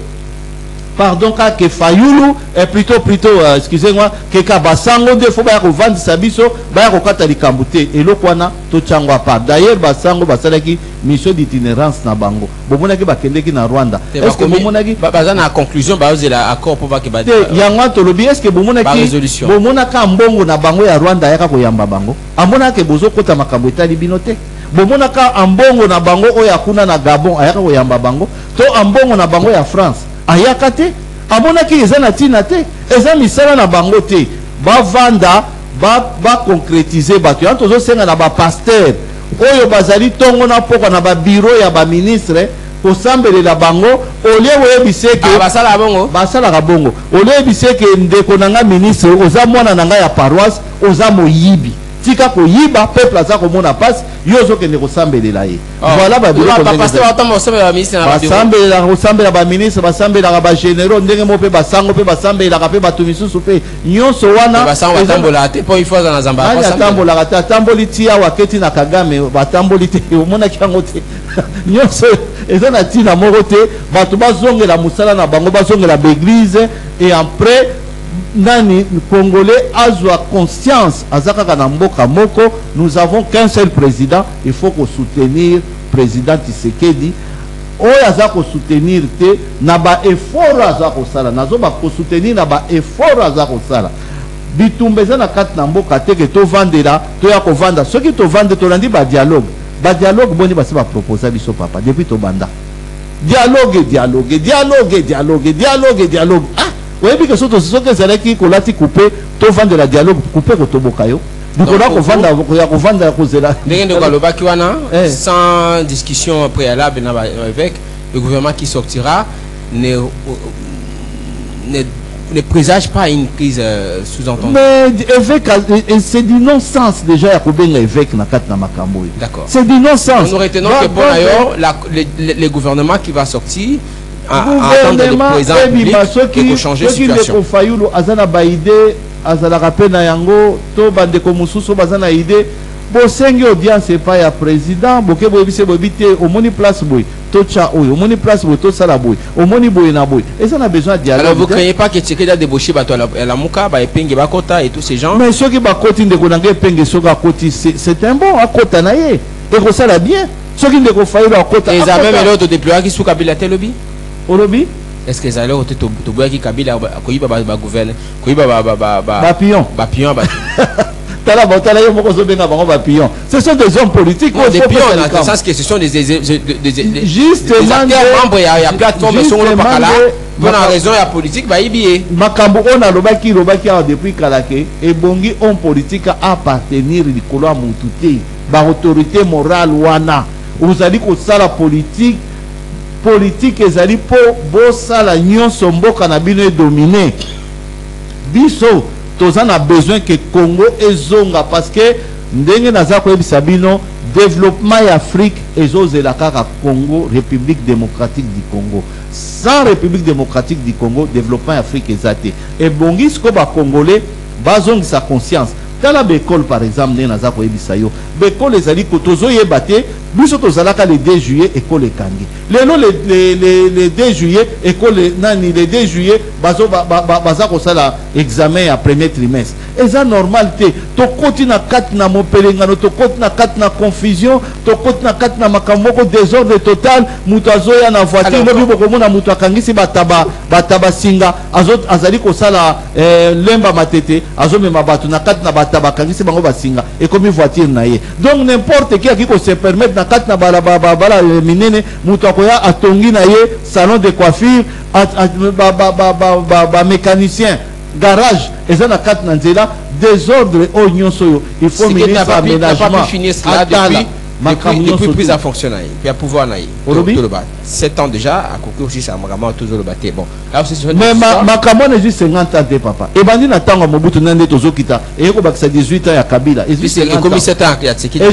pardon kake Fayulu plutôt excusez-moi que basango de fo ba ko vandisa biso ba ko kata likambo te eloko wana to changwa pa. D'ailleurs basango basalaki mission d'itinérance na bango bomonaki bakendeki na Rwanda. Est-ce que bomonaki baza na conclusion ba ozela accord po ba ke ba yango to lobi est-ce que bomonaki bomonaka mbongo na bango ya Rwanda yaka ko yamba bango amonaka bozo kota makambo etali bino te bomonaka ambongo na bango oyo akuna na Gabon ayaka ko yamba bango to ambongo na bango ya France ayaka te amonaki eza na tina te eza misala na bango te bavanda ba concrétiser bato ya tozo senga na ba pasteur oyo bazali tongo na poko na ba bureau ya ba ministre ko sambelela bango olie oyebiseke basala bongo olie oyebiseke ndeko nanga ministre oza mwana nanga ya paroisse oza moyibi tika ko yiba peuple aza ko mona passe yozo kende ko sambelela ye voilà ba biloko basambela ba ministre basambela ba généraux ndenge mo pe basango pe basambela ka pe batu misusu pe nyonso wana basango tambola te po ifo za na zamba ko tambola ta tamboli tia waketi na Kagame batamboli te omona kiango te nyonso eza na tina moko te batu bazongela musala na bango bazongela l'église et après nani Congolais azwa conscience azaka na mboka moko nous avons qu'un seul président il faut qu'on soutenir président Tshisekedi oyo aza ko soutenir te na ba effort aza ko sala nazo ba ko soutenir na ba effort aza ko sala bitumbeza na kati na mboka te ke to vandela to ya ko vanda soki to vande to landi ba dialogue boni ba se ba proposer biso papa depuis to banda dialogue ah oui, parce que ce que c'est qui colati coupé, tout vendre la dialogue coupé au Tobokayo. Donc on a vendre à cause de la. Sans discussion préalable avec le gouvernement qui sortira ne présage pas une crise sous-entendue. Mais c'est du non-sens déjà à couper l'évêque na kat na makambo. D'accord. C'est du non-sens. Nous retenons que pour d'ailleurs le gouvernement qui va sortir à attendre le président public et pour changer la situation. Azana baide azala rapena yango to bande ko mususu bazana ide bo sengi audience pas ya président boke bo bise bo bité au moni place boy to cha oyo au moni place boy to sala boy au moni boy na boy et ça a besoin de dialogue. Alors vous craignez pas que Tshisekedi a débauché bato la muka ba epenge ba kota et tous ces gens? Mais ceux qui ba koti ndeko nanga epenge soka koti c'est un bon akota na ye et ko sala bien ceux qui ndeko fayu ba kota et ça même l'autre déployer qui sous Kabila telobi Olobi? Est-ce que ça allait au Toboya qui Kabila koyiba ba gouverne koyiba ba pion ce sont des hommes politiques des pions dans le sens que ce sont des justement des membres ya plateforme sont le pakala pour la raison ya politique ba ibie makambo ona lobaki depuis kalake et bongi homme politique à appartenir likolo ya mutu te ba autorité morale wana ozali ko sala politique ezali po bosala nyonso mboka na bino dominé biso tozana besoin que Congo ezonga parce que ndenge naza ko ebisa bino développement ya Afrique ezozela kaka Congo République démocratique du Congo sans République démocratique du Congo développement ya Afrique ezate et bongi sko ba congolais bazongi sa conscience tala bekol par exemple ndenge naza ko ebisa yo bekol ezali ko tozoyeba te biso tozalaka le 2 juillet école ekangi lelo le 2 juillet école nani le 2 juillet baza kosala examen ya premier trimestre eza normal te tokoti na kati na mopelengano tokoti na kati na confusion tokoti na kati na makambo moko désordre total mutu azoya na voiture lobi bokomona mutu akangisi bataba singa azali kosala lemba matete azomema bato na kati na bataba akangisi bango basinga ekomi voiture na ye donc n'importe qui ko se permettre na kati na bala minene mutu akoya atongi na ye salon de coiffure mécanicien garage eza na kati na nzela désordre o nyonso yo il faut ministre aménagement depuis prise à fonctionner puis à pouvoir naï 7 ans déjà à côté aussi ça vraiment toujours le battre bon là aussi mais makamon est juste 50 ans de papa et bandi na tango mobutu nande tozokita et ko bakisa 18 ans ya Kabila et juste 7 ans ya Tshisekedi et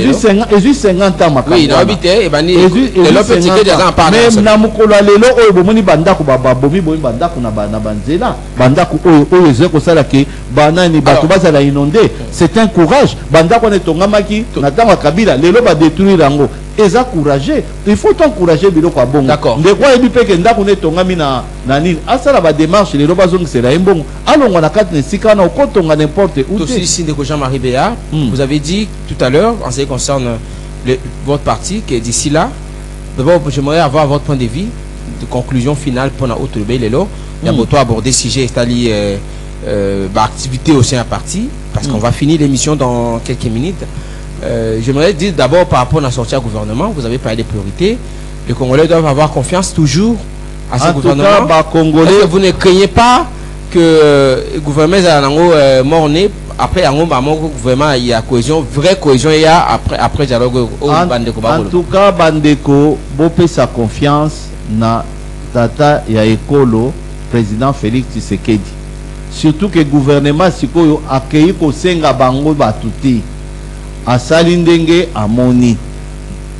juste 50 ans makamon oui na habité et bandi le fait que des gens parlent même na mukolo lelo oyo bomoni bandako babomi bomi bandako na banzela bandako oyo ezeko sala ke banani bato bazala inondé c'est un courage bandako ne tongamaki na tango Kabila lelo ba détruire rango eza courageux il faut encourager biloko ya bongo d'accord ndeko yebi peke ndako ne tongami na nini asala ba démarche lelo bazongisela embongo alongwa na kati na sika na okotonga n'importe où ici ndeko Jean-Marie Béard vous avez dit tout à l'heure en ce qui concerne votre parti que d'ici là d'abord j'aimerais avoir votre point de vue de conclusion finale pour la haute le lelo il y a beaucoup aborder sujet c'est-à-dire activité au sein du parti parce qu'on va finir l'émission dans quelques minutes. J'aimerais dire d'abord par rapport à la sortie au gouvernement, vous avez parlé des priorités. Les Congolais doivent avoir confiance toujours à ce gouvernement. Est-ce que vous ne craignez pas que le gouvernement est morné. Après, gouvernement, il y a cohésion, vraie cohésion, il y a après dialogue au Bandeko. En tout cas, Bandeko, Bopé sa confiance na Tata ya Ekolo, président Félix Tshisekedi. Surtout que le gouvernement sikoyo accueilli ko senga bango batuti. A Salindenge a Moni.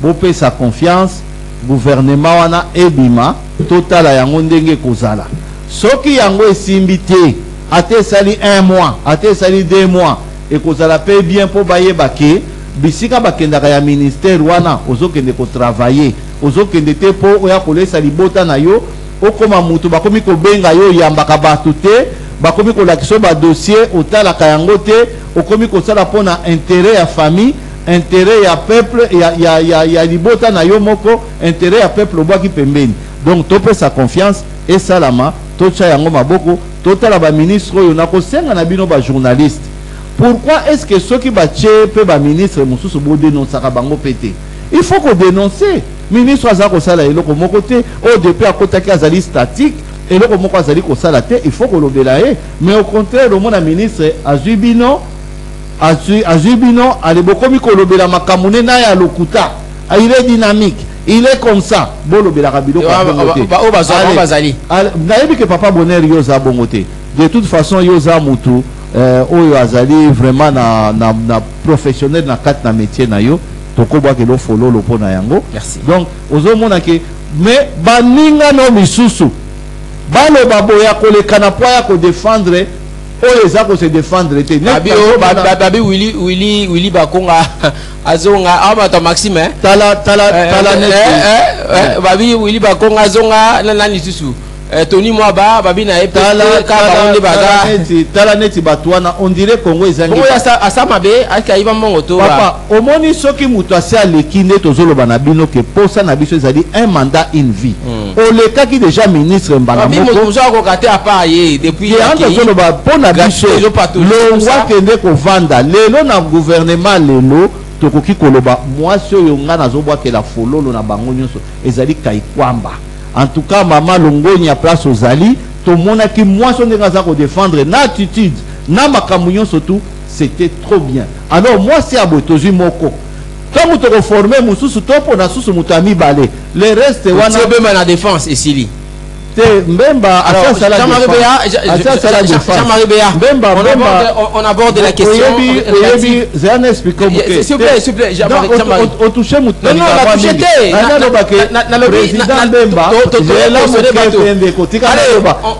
Bopé sa confiance, gouvernement wana ebima, total yango ndenge kozala. Soki yango esimbité. Ate sali 1 mois, ate sali 2 mois, et que ça la paye bien pour bailler baké, bisika bakendaka ya ministère wana, ozo kende ko travailler, ozo kende te po oya kole sali bota na yo, okoma mutu bakomi ko benga yo yambaka batute, bakomi ko lakiso ba dossier otala kayango te, okomi ko sala pona intérêt ya famille, intérêt ya peuple, ya libota na yo moko, intérêt ya peuple obaki pembeni. Donc topé sa confiance et salama, tocha yango maboko. Total ba ministre yo na ko senga na bino ba journaliste. Pourquoi est-ce que ceux qui batché pe ba ministre mususu bo dénoncer ka bango pété? Il faut qu'on dénonce. Ministre aza ko sala eloko moko te, o depuis à côté ki azali statique, eloko moko azali ko sala te, il faut qu'on lobela e. Mais au contraire, le monde ministre azubino ale bokomi ko lobela makamune na ya lokuta. Il est dynamique. Il est comme ça. Bolo Belarabido. Que papa Bonheur Yoza Bongote. De toute façon, Yoza Moutou, Oyo Azali, vraiment na professionnel na quatre na métier na yo. Toko ba ke lo follow lo pona yango. Merci. Donc, ozo mona ke mais baninga no misusu. Balo baboya ko le kanapoya ko défendre. Oyo za ko se défendre te. Babi Willy Bakonga. Azonga amata Maxime tala babi Willy Bakonga azonga nani susu Tony Mwaba babi na epte tala neti batwana on dirait Congo ezangi Congo asa mabe akaiba mongo to papa omoni soki mutu asa lekine tozoloba na bino ke posa na biso ezali un mandat une vie oleka ki déjà ministre mbala moko babi muzo akokate apa ye depuis tozoloba pona biso longwa kende ko vanda lelo na gouvernement lelo tokoki koloba mwasi oyo nga nazobwakela fololo na bango nyonso ezali kaikwamba. En tout cas mama longonya place ozali tomonaki mwasi ndenge aza ko défendre na attitude na makambo nyonso tout c'était trop bien. Alors moi c'est abotozui moko tant que reformer mususu topo na susu mutami balé le reste wana bema na défense esili Mbemba, on aborde la question. S'il vous plaît, on touche mon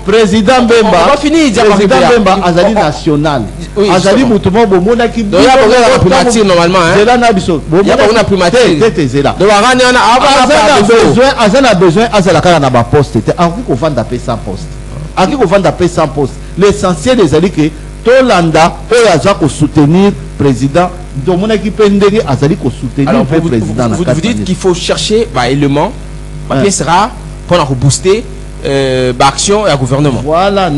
président Bemba, Azali national. Azali Moutouma, Monaki, normalement. Azana besoin, Azala poste. Qu'on vende sans poste. À qui qu'on vende sans poste. L'essentiel des alliés que Tolanda peut soutenir président. Donc mon équipe pendégué azali ko soutenir le président. Vous dites qu'il faut chercher élément pièce rare pour booster l'action et le gouvernement. Voilà,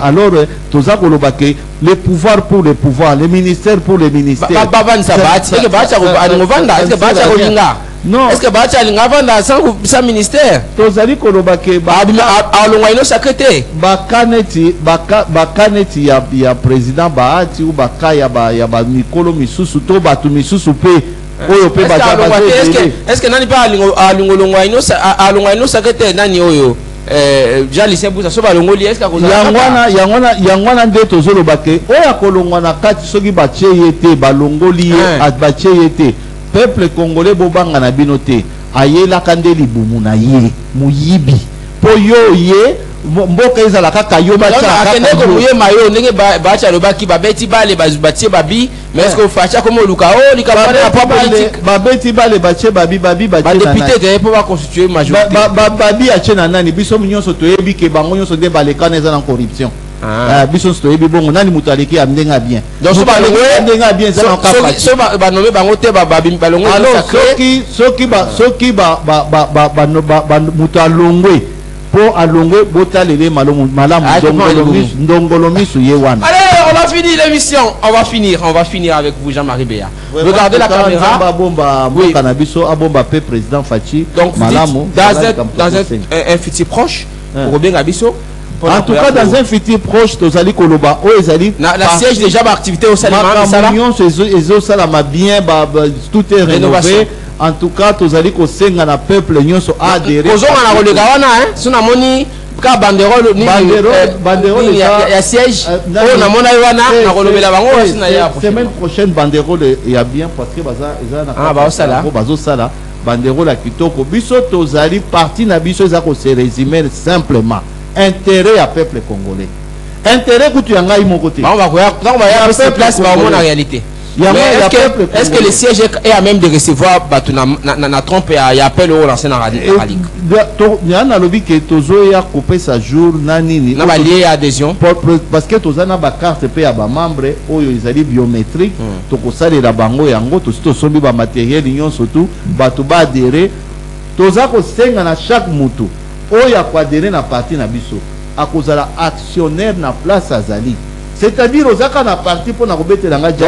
alors toza koloba ke les pouvoirs pour les pouvoirs, les ministères pour les ministères. Non. Est-ce que Bacha Lingavanda sans ministère? Tozali kolobake alongwa secrétaire. Bakaneti ya président Bahati ou bakaya ba Mikolo misusu to batu misusu pe oyo pe bacha. Est-ce que nani pa alongwa ino secrétaire nani oyo? Jalise busa so balongoli est-ce que yangwana nde tozolobake oya kolongwa na kati soki bache yete balongoli bache yete. Peuple congolais bobanga na binote ayela kandeli bumuna ye muyibi po yo ye mboka ezala kaka yo bacha akendeko muye mayo ndenge bacha lobaki babeti bale batie babi mais est-ce que facha comme luka o likabana pas politique babeti bale batie babi ba député de pour ba constituer majorité babi achena nani biso nyonso toyebi ke bango nyonso de balekana eza na corruption. Bison toyebi bongo nani mutaleki amndenga bien. Donc so amndenga bien ça so ba nommer bango te ba balongo soki ba mutalongwe po alongwe botalele malamu ndongolomisu yewana. Allez, on va finir l'émission. On va finir avec vous Jean-Marie Béa. Regardez la caméra. Oui. Président Fachi. Donc dans un futur proche, Robin Gabisso, En tout cas, dans un futur proche, Tozali Koloba, la siège déjà d'activité au Salima, bien, tout est rénové. En tout cas, Tozali Kosenga na peuple nyonso adhéré. Kozonga na Rolegawana, suna moni ka banderole ni ya siège. Oh na mona wana na kolobela bango sina ya. Semaine prochaine banderole ya bien parce que baza na bazo sala banderole ya kitoko. Biso Tozali parti na biso za ko se résumer simplement intérêt à peuple congolais. Intérêt que tu as ngai mon côté. On va ya place ba mona réalité. Est-ce que le siège est à même de recevoir na trompe et appel au lancé dans la ligue? Il y a un lobby qui est à couper sa jour nani na lié adhésion parce que tous na ba carte pe ya ba membre oyo izali biométrique to ko sala la bango yango to sito sobi ba matériel union surtout batu ba adhérer toza ko senga na chaque mutu oyo akwadere na parti na biso akozala actionnaire na place azali. C'est-à-dire aux akana parti pour donc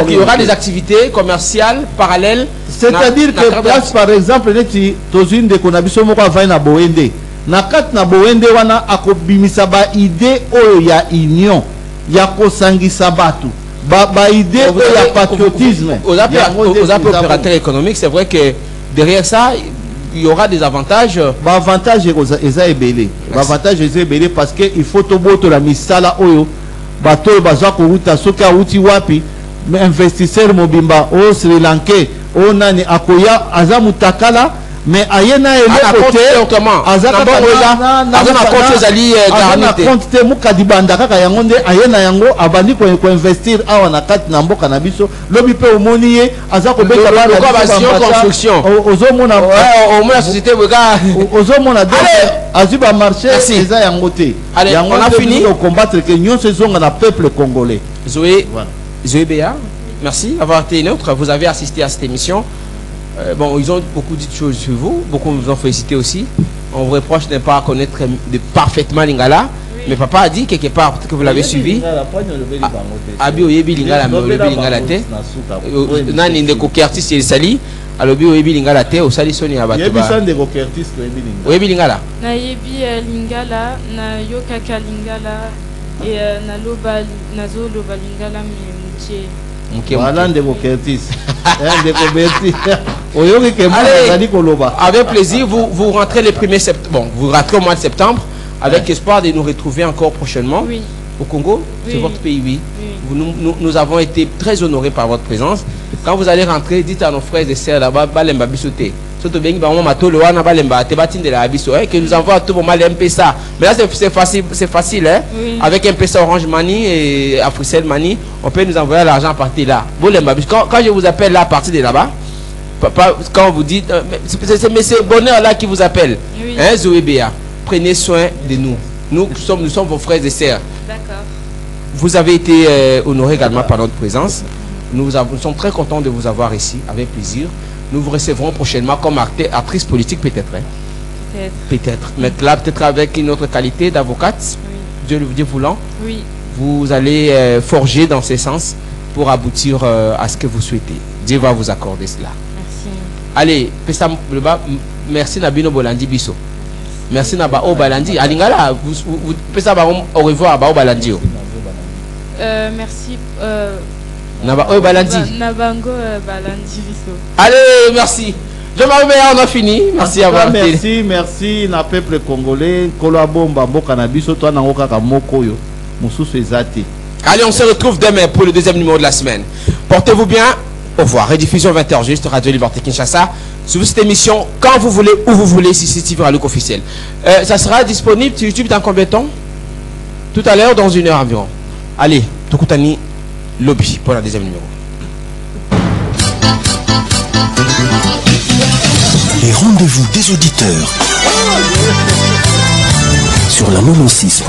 il y aura des activités commerciales parallèles. C'est-à-dire que place par exemple neti tozine de konabiso moko avai na boende na kat na boende wana akobimisa ba idée oyo ya union ya kosangisa batu ba idée oyo ya patriotisme aux opérateurs économiques. C'est vrai que derrière ça il y aura des avantages. Avantage eza ebele. Avantage eza ebele parce que il faut toboto la misala oyo bato bazwa kuruta soka uti wapi investisseur mobimba o Sri Lankais o nani akoya aza mutakala mais ayena côté azaka na compte ezali garantie compte te mukadi banda kaka yango nde ayena yango abandi ko investir awa na kati na mboka na biso lobi pe omoni ye aza ko beta la construction ozomona au moins la société bega ozomona azuba marché eza yango te yango on a fini de combattre que nyonso zonga na peuple congolais. Zoé Béa, merci d'avoir été neutre. Vous avez assisté à cette émission. Bon, ils ont beaucoup dit de choses sur vous, beaucoup vous ont félicité aussi. On vous reproche de ne pas connaître parfaitement Lingala, mais papa a dit quelque part que vous l'avez suivi. Abi Oyebi Lingala, mais Oyebi Lingala te. Nani ndeko artiste il sali. Alobi Oyebi Lingala te, au sali soni abatoba. Yebi san ndeko artiste Oyebi Lingala. Na Yebi Lingala, na Yokaka Lingala et na loba nazo loba Lingala mais avec plaisir, vous rentrez le 1er septembre. Bon, vous rentrez au mois de septembre avec espoir de nous retrouver encore prochainement au Congo. C'est votre pays, oui. Nous avons été très honorés par votre présence. Quand vous allez rentrer, dites à nos frères et sœurs là-bas, balemba bisoté. Surtout que nous envoie à tout moment les MPSA. Mais là c'est facile hein? Avec MPSA Orange Money et Africell Money, on peut nous envoyer l'argent à partir là. Quand je vous appelle là à partir de là-bas, quand vous dites mais c'est bonheur là qui vous appelle. Hein, Zoé Béa, prenez soin de nous. Nous sommes vos frères et sœurs. D'accord. Vous avez été honorés également par notre présence. Nous sommes très contents de vous avoir ici, avec plaisir. Nous vous recevrons prochainement comme actrice politique peut-être. Hein? Peut-être. Mais là, peut-être avec une autre qualité d'avocate, Dieu voulant. Oui. Vous allez forger dans ce sens pour aboutir à ce que vous souhaitez. Dieu va vous accorder cela. Merci. Allez, merci Nabino Bolandi Bisso. Merci Naba Obalandi. Alingala, vous au revoir à Obalandi. Merci. Nabango Balandi Bisso. Allez, merci. Jean-Marie Béa, on a fini. Merci à vous. Merci na peuple congolais. Kolabomba mboka na biso to na ngokaka moko yo. Mususu ezati. Allez, on se retrouve demain pour le deuxième numéro de la semaine. Portez-vous bien. Au revoir. Rediffusion 20h juste, Radio Liberté Kinshasa. Suivez cette émission quand vous voulez, où vous voulez, si c'est TV Ralouk officiel. Ça sera disponible sur YouTube dans combien de temps? Tout à l'heure, dans 1 heure environ. Allez, Tokutani Lobby pour la deuxième numéro. Les rendez-vous des auditeurs sur la 96.